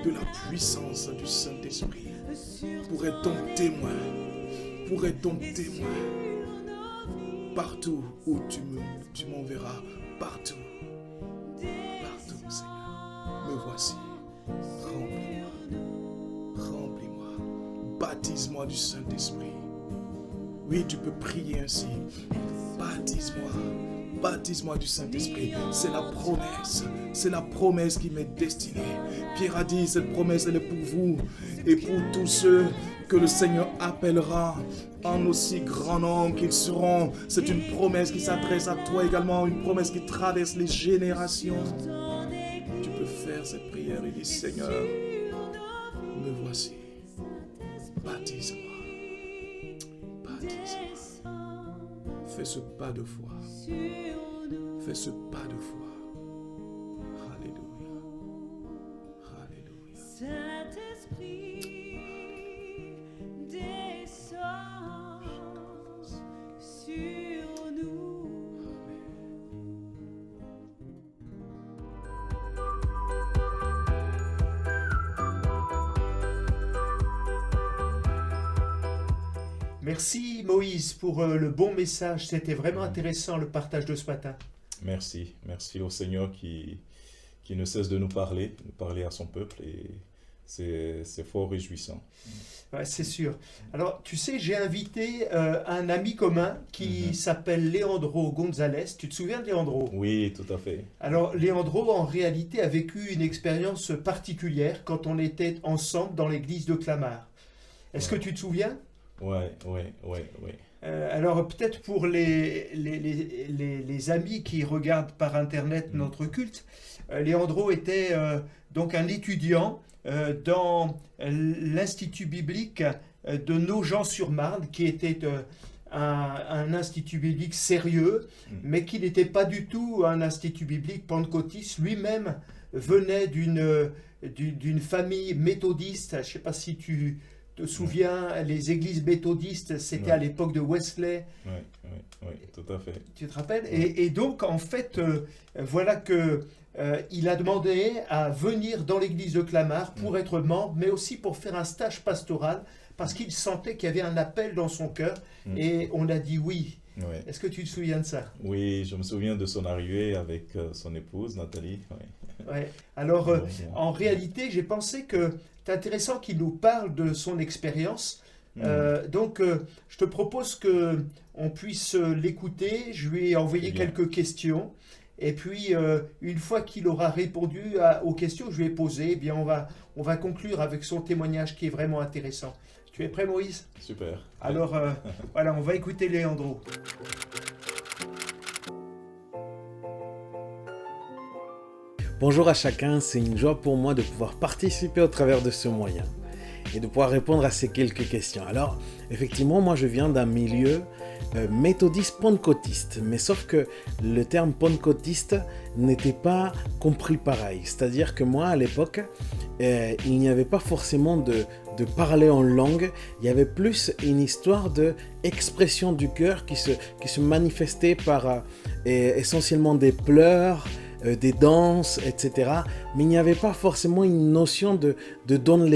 de la puissance du Saint-Esprit pour être ton témoin. Pour être ton témoin partout où tu m'enverras, partout, Seigneur. Me voici, remplis-moi, baptise-moi du Saint-Esprit. Oui, tu peux prier ainsi, baptise-moi du Saint-Esprit. C'est la promesse qui m'est destinée. Pierre a dit, cette promesse, elle est pour vous et pour tous ceux que le Seigneur appellera en aussi grand nombre qu'ils seront. C'est une promesse qui s'adresse à toi également, une promesse qui traverse les générations. Tu peux faire cette prière et dire, Seigneur, me voici. Baptise-moi. Fais ce pas de foi. Fais ce pas de foi. Alléluia. Alléluia. Saint-Esprit, descends sur nous. Merci Moïse pour le bon message. C'était vraiment intéressant le partage de ce matin. Merci au Seigneur qui ne cesse de nous parler à son peuple et c'est fort réjouissant. Ouais, c'est sûr. Alors, tu sais, j'ai invité un ami commun qui s'appelle Leandro Gonzalez. Tu te souviens de Leandro? Oui, tout à fait. Alors, Leandro, en réalité, a vécu une expérience particulière quand on était ensemble dans l'église de Clamart. Est-ce que tu te souviens? Oui. Alors, peut-être pour les amis qui regardent par Internet notre culte, Leandro était donc un étudiant dans l'Institut biblique de Nogent-sur-Marne, qui était un institut biblique sérieux, mais qui n'était pas du tout un institut biblique pentecôtiste. Lui-même venait d'une famille méthodiste. Je ne sais pas si tu te souviens, les églises méthodistes, c'était à l'époque de Wesley. Oui, tout à fait. Tu te rappelles? Et donc, en fait, voilà que il a demandé à venir dans l'église de Clamart pour être membre, mais aussi pour faire un stage pastoral, parce qu'il sentait qu'il y avait un appel dans son cœur, et on a dit oui. Ouais. Est-ce que tu te souviens de ça? Oui, je me souviens de son arrivée avec son épouse, Nathalie. Ouais. Ouais. Alors, Bon, en réalité, j'ai pensé que c'est intéressant qu'il nous parle de son expérience. Donc, je te propose que on puisse l'écouter. Je lui ai envoyé Très bien. quelques questions. Et puis, une fois qu'il aura répondu aux questions que je lui ai posées, eh bien, on va conclure avec son témoignage qui est vraiment intéressant. Tu es prêt, Moïse? Super. Alors, voilà, on va écouter Léandro. Bonjour à chacun, c'est une joie pour moi de pouvoir participer au travers de ce moyen et de pouvoir répondre à ces quelques questions. Alors, effectivement, moi je viens d'un milieu méthodiste pentecôtiste, mais sauf que le terme pentecôtiste n'était pas compris pareil. C'est-à-dire que moi, à l'époque, il n'y avait pas forcément de parler en langue, il y avait plus une histoire d'expression du cœur qui se manifestait par essentiellement des pleurs, des danses, etc. Mais il n'y avait pas forcément une notion de don de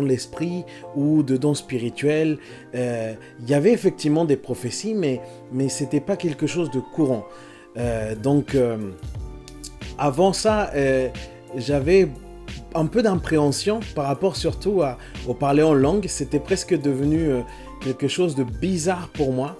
l'esprit ou de don spirituel. Il y avait effectivement des prophéties, mais ce n'était pas quelque chose de courant. Donc, avant ça, j'avais un peu d'appréhension par rapport surtout au parler en langue. C'était presque devenu quelque chose de bizarre pour moi.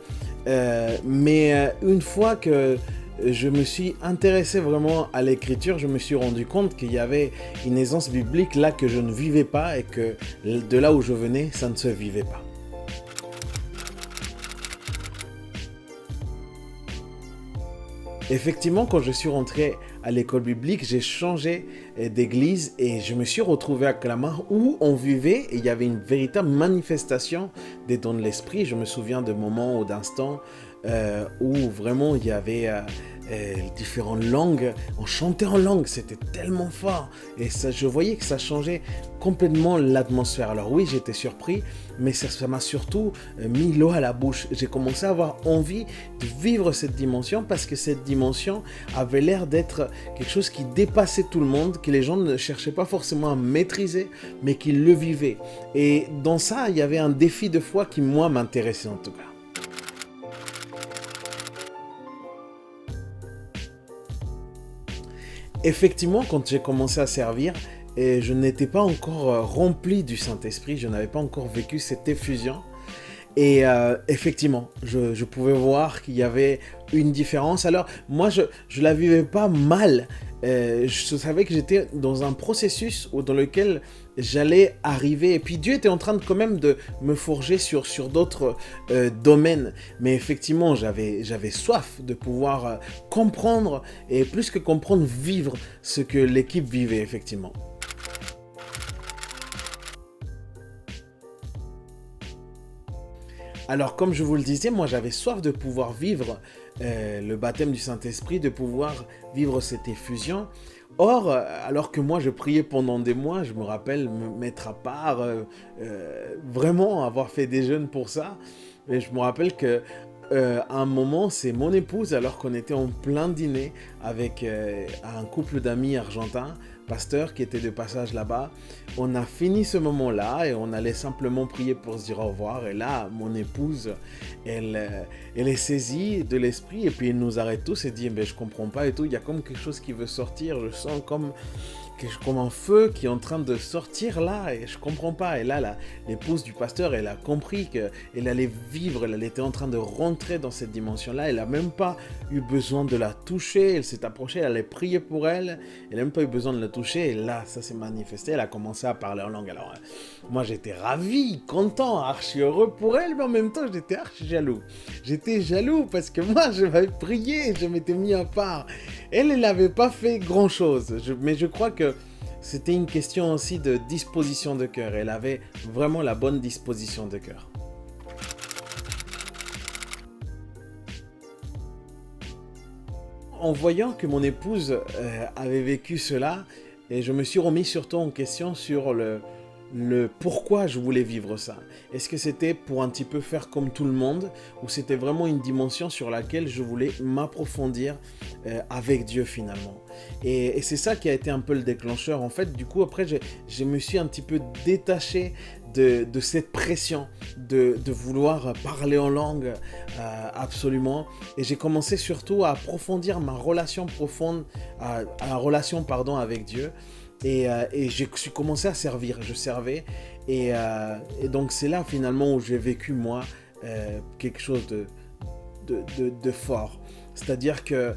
Mais une fois que je me suis intéressé vraiment à l'écriture, je me suis rendu compte qu'il y avait une aisance biblique là que je ne vivais pas et que de là où je venais, ça ne se vivait pas. Effectivement, quand je suis rentré à l'école biblique, j'ai changé d'église et je me suis retrouvé à Clamart où on vivait et il y avait une véritable manifestation des dons de l'esprit. Je me souviens de moments ou d'instants où vraiment il y avait différentes langues, on chantait en langue, c'était tellement fort et ça, je voyais que ça changeait complètement l'atmosphère. Alors oui, j'étais surpris, mais ça m'a surtout mis l'eau à la bouche. J'ai commencé à avoir envie de vivre cette dimension parce que cette dimension avait l'air d'être quelque chose qui dépassait tout le monde, que les gens ne cherchaient pas forcément à maîtriser, mais qu'ils le vivaient. Et dans ça, il y avait un défi de foi qui, moi, m'intéressait en tout cas. Effectivement, quand j'ai commencé à servir, je n'étais pas encore rempli du Saint-Esprit, je n'avais pas encore vécu cette effusion. Et effectivement, je pouvais voir qu'il y avait une différence. Alors, moi, je ne la vivais pas mal. Je savais que j'étais dans un processus dans lequel j'allais arriver. Et puis, Dieu était en train quand même de me forger sur d'autres domaines. Mais effectivement, j'avais soif de pouvoir comprendre et plus que comprendre, vivre ce que l'équipe vivait, effectivement. Alors, comme je vous le disais, moi j'avais soif de pouvoir vivre le baptême du Saint-Esprit, de pouvoir vivre cette effusion. Or, alors que moi je priais pendant des mois, je me rappelle me mettre à part, vraiment avoir fait des jeûnes pour ça. Et je me rappelle que à un moment, c'est mon épouse, alors qu'on était en plein dîner avec un couple d'amis argentins, pasteurs qui étaient de passage là-bas. On a fini ce moment-là et on allait simplement prier pour se dire au revoir. Et là, mon épouse, elle est saisie de l'esprit et puis elle nous arrête tous et dit « je comprends pas et tout, il y a comme quelque chose qui veut sortir, je sens comme un feu qui est en train de sortir là et je comprends pas. » Et là, l'épouse du pasteur, elle a compris qu'elle allait vivre, elle était en train de rentrer dans cette dimension-là. Elle n'a même pas eu besoin de la toucher, elle s'est approchée, elle allait prier pour elle, elle n'a même pas eu besoin de la toucher. Et là, ça s'est manifesté, elle a commencé à parler en langue. Alors, moi, j'étais ravi, content, archi heureux pour elle, mais en même temps, j'étais archi jaloux. J'étais jaloux parce que moi, je m'avais prié, je m'étais mis à part. Elle n'avait pas fait grand-chose, mais je crois que c'était une question aussi de disposition de cœur. Elle avait vraiment la bonne disposition de cœur. En voyant que mon épouse avait vécu cela, et je me suis remis surtout en question sur le pourquoi je voulais vivre ça. Est-ce que c'était pour un petit peu faire comme tout le monde ou c'était vraiment une dimension sur laquelle je voulais m'approfondir avec Dieu finalement. Et c'est ça qui a été un peu le déclencheur. En fait, du coup, après, je me suis un petit peu détaché de cette pression de vouloir parler en langue absolument. Et j'ai commencé surtout à approfondir ma relation profonde, la relation avec Dieu. Et j'ai commencé à servir, je servais. Et donc c'est là finalement où j'ai vécu moi quelque chose de fort. C'est-à-dire que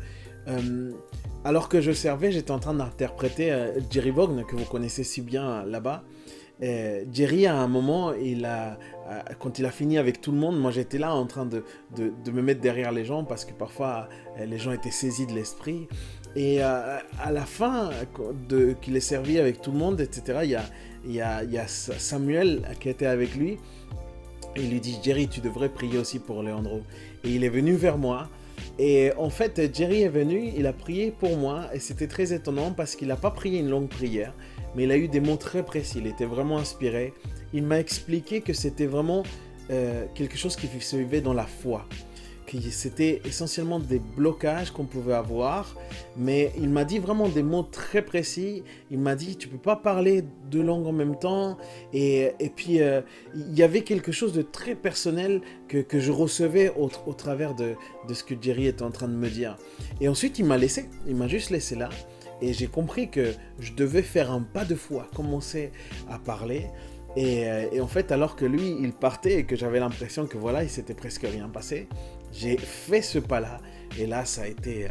alors que je servais, j'étais en train d'interpréter Jerry Vaughan, que vous connaissez si bien là-bas. Jerry, à un moment, quand il a fini avec tout le monde, moi j'étais là en train de me mettre derrière les gens parce que parfois les gens étaient saisis de l'esprit. Et à la fin, qu'il ait servi avec tout le monde, etc., il y a Samuel qui était avec lui. Et il lui dit, Jerry, tu devrais prier aussi pour Leandro. Et il est venu vers moi. Et en fait, Jerry est venu, il a prié pour moi. Et c'était très étonnant parce qu'il n'a pas prié une longue prière. Mais il a eu des mots très précis, il était vraiment inspiré. Il m'a expliqué que c'était vraiment quelque chose qui se vivait dans la foi. Que c'était essentiellement des blocages qu'on pouvait avoir. Mais il m'a dit vraiment des mots très précis. Il m'a dit, tu ne peux pas parler deux langues en même temps. Et puis, il y avait quelque chose de très personnel que je recevais au travers de ce que Jerry était en train de me dire. Et ensuite, il m'a juste laissé là. Et j'ai compris que je devais faire un pas de foi, commencer à parler. Et en fait, alors que lui, il partait et que j'avais l'impression que voilà, il s'était presque rien passé, j'ai fait ce pas-là. Et là, ça a été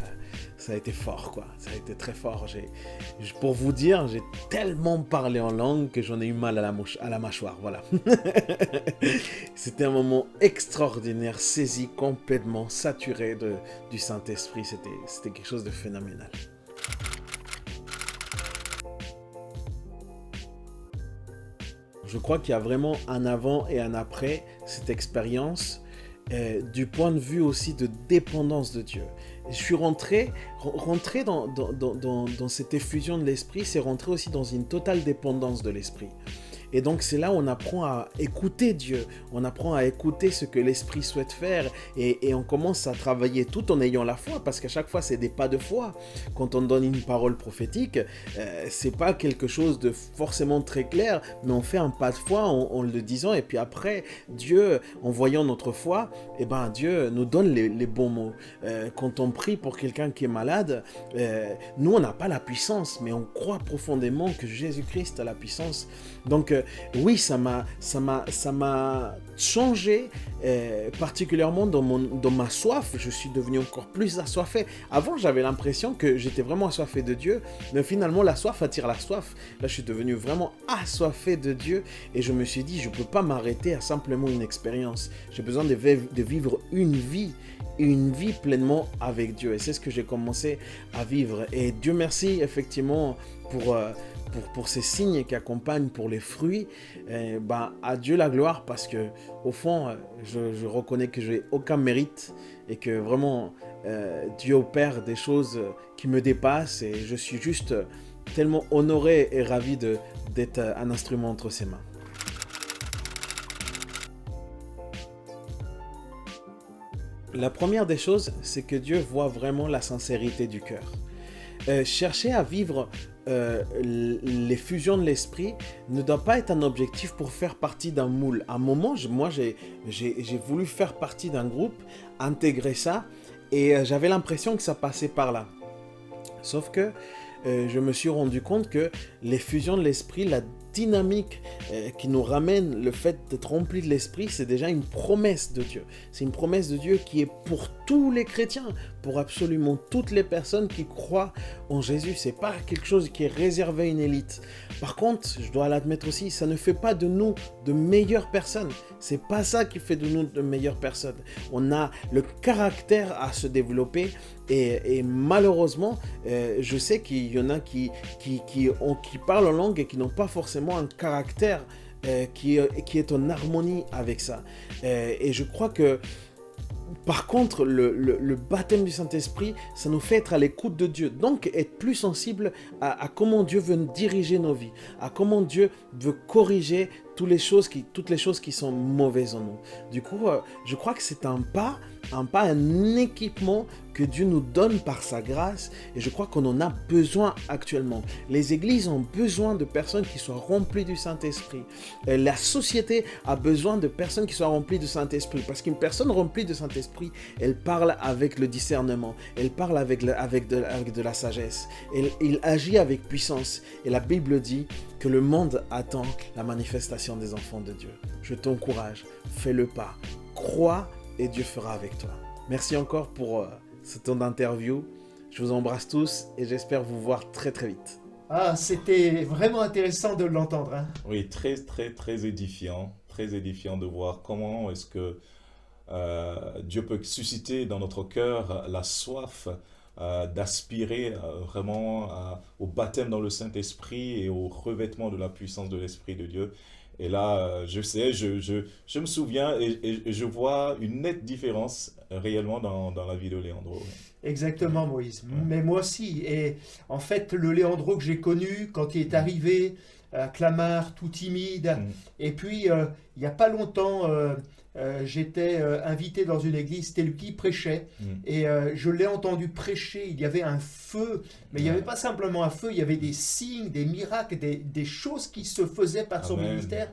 fort, quoi. Ça a été très fort. Pour vous dire, j'ai tellement parlé en langue que j'en ai eu mal à la mâchoire, voilà. C'était un moment extraordinaire, saisi, complètement saturé du Saint-Esprit. C'était quelque chose de phénoménal. Je crois qu'il y a vraiment un avant et un après cette expérience du point de vue aussi de dépendance de Dieu. Je suis rentré dans cette effusion de l'esprit, c'est rentrer aussi dans une totale dépendance de l'esprit. Et donc c'est là où on apprend à écouter Dieu, on apprend à écouter ce que l'Esprit souhaite faire et on commence à travailler tout en ayant la foi, parce qu'à chaque fois c'est des pas de foi. Quand on donne une parole prophétique, c'est pas quelque chose de forcément très clair, mais on fait un pas de foi en le disant, et puis après Dieu, en voyant notre foi, Dieu nous donne les bons mots. Quand on prie pour quelqu'un qui est malade, nous on n'a pas la puissance, mais on croit profondément que Jésus-Christ a la puissance. Donc oui, ça m'a changé, particulièrement dans ma soif. Je suis devenu encore plus assoiffé. Avant, j'avais l'impression que j'étais vraiment assoiffé de Dieu, mais finalement, la soif attire la soif. Là, je suis devenu vraiment assoiffé de Dieu et je me suis dit, je ne peux pas m'arrêter à simplement une expérience. J'ai besoin de vivre une vie pleinement avec Dieu. Et c'est ce que j'ai commencé à vivre. Et Dieu merci, effectivement, pour ces signes qui accompagnent, pour les fruits. À Dieu la gloire, parce que au fond, je reconnais que je n'ai aucun mérite et que vraiment Dieu opère des choses qui me dépassent et je suis juste tellement honoré et ravi d'être un instrument entre ses mains. La première des choses, c'est que Dieu voit vraiment la sincérité du cœur. Chercher à vivre les fusions de l'esprit ne doit pas être un objectif pour faire partie d'un moule. À un moment, j'ai voulu faire partie d'un groupe, intégrer ça, et j'avais l'impression que ça passait par là. Sauf que je me suis rendu compte que les fusions de l'esprit, la dynamique qui nous ramène le fait d'être rempli de l'esprit, c'est déjà une promesse de Dieu. C'est une promesse de Dieu qui est pour tous les chrétiens, pour absolument toutes les personnes qui croient en Jésus. C'est pas quelque chose qui est réservé à une élite. Par contre, je dois l'admettre aussi, ça ne fait pas de nous de meilleures personnes. C'est pas ça qui fait de nous de meilleures personnes. On a le caractère à se développer et malheureusement, je sais qu'il y en a qui parlent en langue et qui n'ont pas forcément un caractère qui est en harmonie avec ça. Et je crois que par contre, le baptême du Saint-Esprit, ça nous fait être à l'écoute de Dieu. Donc, être plus sensible à comment Dieu veut diriger nos vies, à comment Dieu veut corriger toutes les choses qui sont mauvaises en nous. Du coup, je crois que c'est un équipement que Dieu nous donne par sa grâce, et je crois qu'on en a besoin actuellement. Les églises ont besoin de personnes qui soient remplies du Saint-Esprit. La société a besoin de personnes qui soient remplies du Saint-Esprit, parce qu'une personne remplie du Saint-Esprit, elle parle avec le discernement, elle parle avec de la sagesse, il agit avec puissance, et la Bible dit que le monde attend la manifestation des enfants de Dieu. Je t'encourage, fais le pas, crois et Dieu fera avec toi. Merci encore pour ce temps d'interview. Je vous embrasse tous et j'espère vous voir très très vite. Ah, c'était vraiment intéressant de l'entendre. Hein. Oui, très édifiant de voir comment est-ce que Dieu peut susciter dans notre cœur la soif d'aspirer vraiment au baptême dans le Saint-Esprit et au revêtement de la puissance de l'Esprit de Dieu. Et là, je me souviens et je vois une nette différence réellement dans la vie de Leandro. Exactement, Moïse. Mais moi aussi. Et en fait, le Leandro que j'ai connu, quand il est arrivé à Clamart, tout timide, et puis il n'y a pas longtemps, j'étais invité dans une église, c'était lui qui prêchait, et je l'ai entendu prêcher, il y avait un feu, mais il n'y avait pas simplement un feu, il y avait des signes, des miracles, des choses qui se faisaient par son ministère.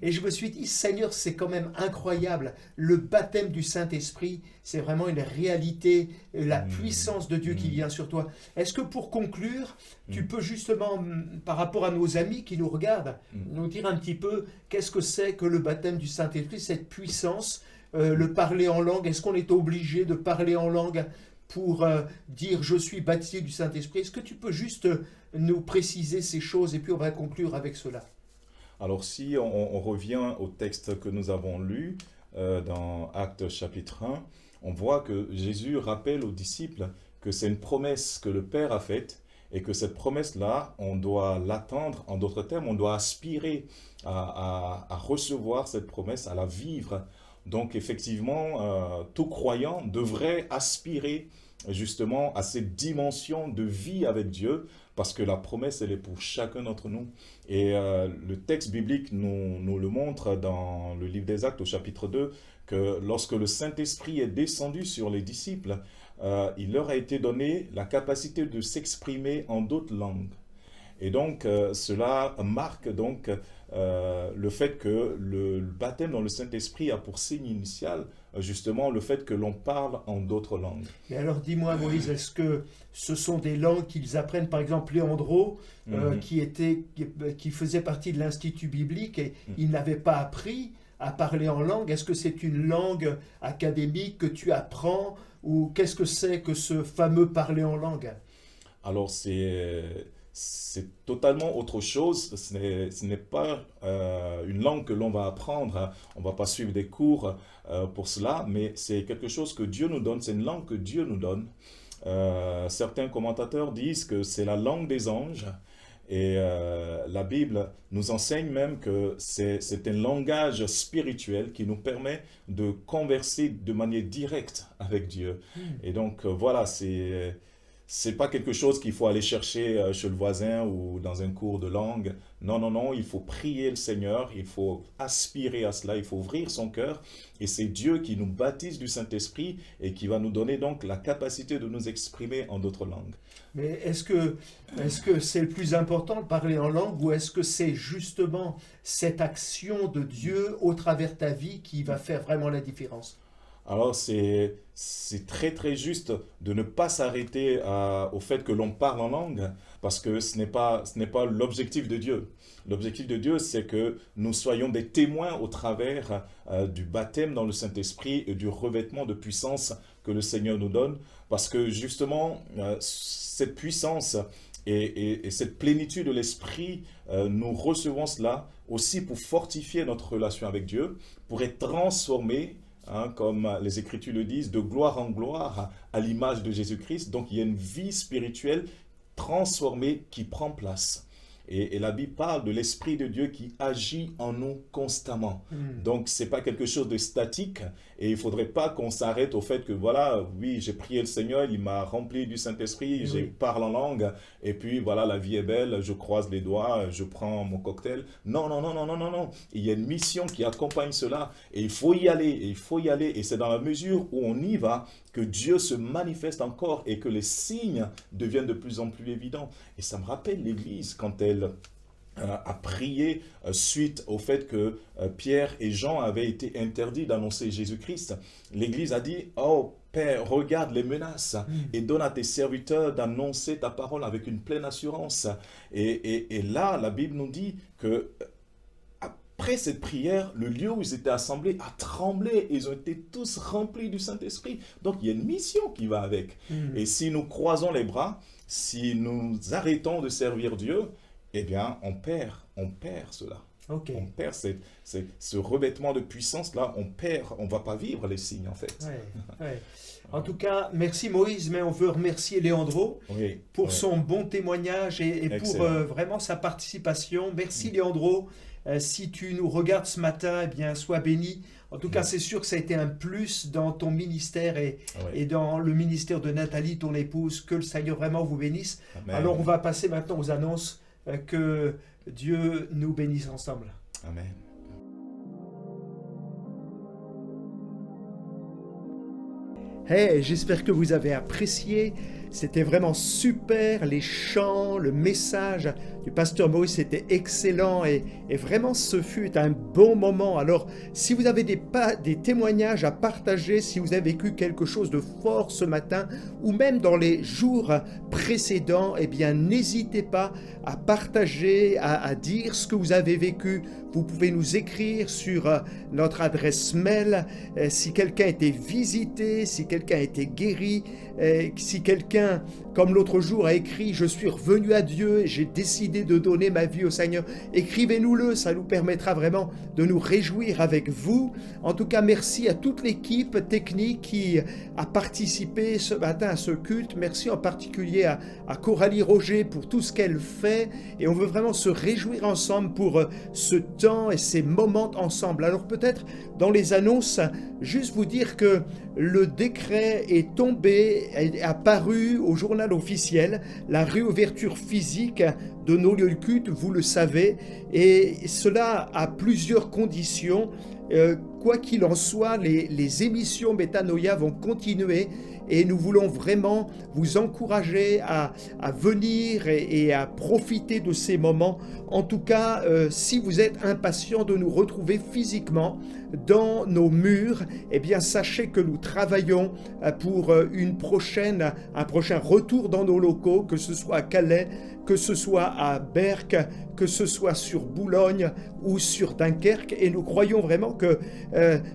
Et je me suis dit, Seigneur, c'est quand même incroyable. Le baptême du Saint-Esprit, c'est vraiment une réalité, la puissance de Dieu qui vient sur toi. Est-ce que pour conclure, tu peux justement, par rapport à nos amis qui nous regardent, nous dire un petit peu qu'est-ce que c'est que le baptême du Saint-Esprit, cette puissance, le parler en langue? Est-ce qu'on est obligé de parler en langue pour dire « je suis baptisé du Saint-Esprit » Est-ce que tu peux juste nous préciser ces choses et puis on va conclure avec cela? Alors si on revient au texte que nous avons lu dans Actes chapitre 1, on voit que Jésus rappelle aux disciples que c'est une promesse que le Père a faite et que cette promesse-là, on doit l'attendre. En d'autres termes, on doit aspirer à recevoir cette promesse, à la vivre. Donc effectivement, tout croyant devrait aspirer justement à cette dimension de vie avec Dieu, parce que la promesse, elle est pour chacun d'entre nous. Et le texte biblique nous le montre dans le livre des Actes au chapitre 2, que lorsque le Saint-Esprit est descendu sur les disciples, il leur a été donné la capacité de s'exprimer en d'autres langues. Et donc, cela marque donc le fait que le baptême dans le Saint-Esprit a pour signe initial justement le fait que l'on parle en d'autres langues. Mais alors dis-moi Moïse, est-ce que ce sont des langues qu'ils apprennent, par exemple Leandro, qui faisait partie de l'Institut biblique et il n'avait pas appris à parler en langue? Est-ce que c'est une langue académique que tu apprends ou qu'est-ce que c'est que ce fameux parler en langue? Alors c'est totalement autre chose. Ce n'est pas une langue que l'on va apprendre. On ne va pas suivre des cours pour cela, mais c'est quelque chose que Dieu nous donne. C'est une langue que Dieu nous donne. Certains commentateurs disent que c'est la langue des anges. Et la Bible nous enseigne même que c'est un langage spirituel qui nous permet de converser de manière directe avec Dieu. Et donc voilà, c'est pas quelque chose qu'il faut aller chercher chez le voisin ou dans un cours de langue. Non, il faut prier le Seigneur, il faut aspirer à cela, il faut ouvrir son cœur. Et c'est Dieu qui nous baptise du Saint-Esprit et qui va nous donner donc la capacité de nous exprimer en d'autres langues. Mais est-ce que c'est le plus important de parler en langue ou est-ce que c'est justement cette action de Dieu au travers de ta vie qui va faire vraiment la différence? Alors c'est très juste de ne pas s'arrêter au fait que l'on parle en langue, parce que ce n'est pas l'objectif de Dieu. L'objectif de Dieu, c'est que nous soyons des témoins au travers du baptême dans le Saint-Esprit et du revêtement de puissance que le Seigneur nous donne, parce que justement, cette puissance et cette plénitude de l'Esprit, nous recevons cela aussi pour fortifier notre relation avec Dieu, pour être transformés, comme les Écritures le disent, de gloire en gloire à l'image de Jésus-Christ. Donc il y a une vie spirituelle transformée qui prend place. Et la Bible parle de l'Esprit de Dieu qui agit en nous constamment. Donc, ce n'est pas quelque chose de statique. Et il ne faudrait pas qu'on s'arrête au fait que, voilà, oui, j'ai prié le Seigneur, il m'a rempli du Saint-Esprit, je parle en langue, et puis voilà, la vie est belle, je croise les doigts, je prends mon cocktail. Non, non, non, non, non, non, non. Il y a une mission qui accompagne cela, et il faut y aller, et c'est dans la mesure où on y va que Dieu se manifeste encore et que les signes deviennent de plus en plus évidents. Et ça me rappelle l'Église quand elle a prié suite au fait que Pierre et Jean avaient été interdits d'annoncer Jésus-Christ. L'Église a dit, oh Père, regarde les menaces et donne à tes serviteurs d'annoncer ta parole avec une pleine assurance. Et là, la Bible nous dit que après cette prière, le lieu où ils étaient assemblés a tremblé. Ils ont été tous remplis du Saint-Esprit. Donc, il y a une mission qui va avec. Et si nous croisons les bras, si nous arrêtons de servir Dieu, eh bien, on perd cela. Ok. On perd ce revêtement de puissance-là, on ne va pas vivre les signes, en fait. Ouais. En tout cas, merci Moïse, mais on veut remercier Léandro pour son bon témoignage et pour vraiment sa participation. Merci Léandro. Si tu nous regardes ce matin, eh bien, sois béni. En tout cas, c'est sûr que ça a été un plus dans ton ministère et dans le ministère de Nathalie, ton épouse. Que le Seigneur vraiment vous bénisse. Amen. Alors, on va passer maintenant aux annonces. Que Dieu nous bénisse ensemble. Amen. Hey, j'espère que vous avez apprécié. C'était vraiment super, les chants, le message du pasteur Moïse, c'était excellent et vraiment ce fut un bon moment. Alors, si vous avez des témoignages à partager, si vous avez vécu quelque chose de fort ce matin ou même dans les jours précédents, eh bien, n'hésitez pas à partager, à dire ce que vous avez vécu. Vous pouvez nous écrire sur notre adresse mail si quelqu'un a été visité, si quelqu'un a été guéri, si quelqu'un, comme l'autre jour, a écrit « Je suis revenu à Dieu et j'ai décidé de donner ma vie au Seigneur ». Écrivez-nous-le, ça nous permettra vraiment de nous réjouir avec vous. En tout cas, merci à toute l'équipe technique qui a participé ce matin à ce culte. Merci en particulier à Coralie Roger pour tout ce qu'elle fait. Et on veut vraiment se réjouir ensemble pour ce temps et ces moments ensemble. Alors peut-être dans les annonces, juste vous dire que le décret est tombé, est apparu au journal officiel, la réouverture physique de nos lieux de culte, vous le savez, et cela a plusieurs conditions. Quoi qu'il en soit, les émissions Métanoïa vont continuer et nous voulons vraiment vous encourager à venir et à profiter de ces moments. En tout cas, si vous êtes impatient de nous retrouver physiquement dans nos murs, eh bien sachez que nous travaillons pour un prochain retour dans nos locaux, que ce soit à Calais, que ce soit à Berck, que ce soit sur Boulogne ou sur Dunkerque, et nous croyons vraiment que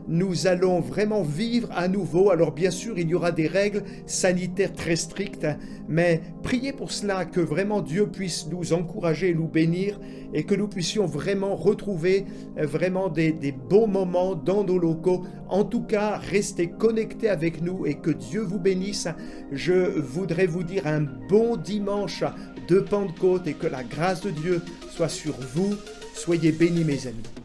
nous allons vraiment vivre à nouveau. Alors bien sûr, il y aura des règles sanitaires très strictes, mais priez pour cela, que vraiment Dieu puisse nous encourager et nous bénir, et que nous puissions vraiment retrouver vraiment des bons moments dans nos locaux. En tout cas, restez connectés avec nous et que Dieu vous bénisse. Je voudrais vous dire un bon dimanche de Pentecôte et que la grâce de Dieu soit sur vous. Soyez bénis mes amis.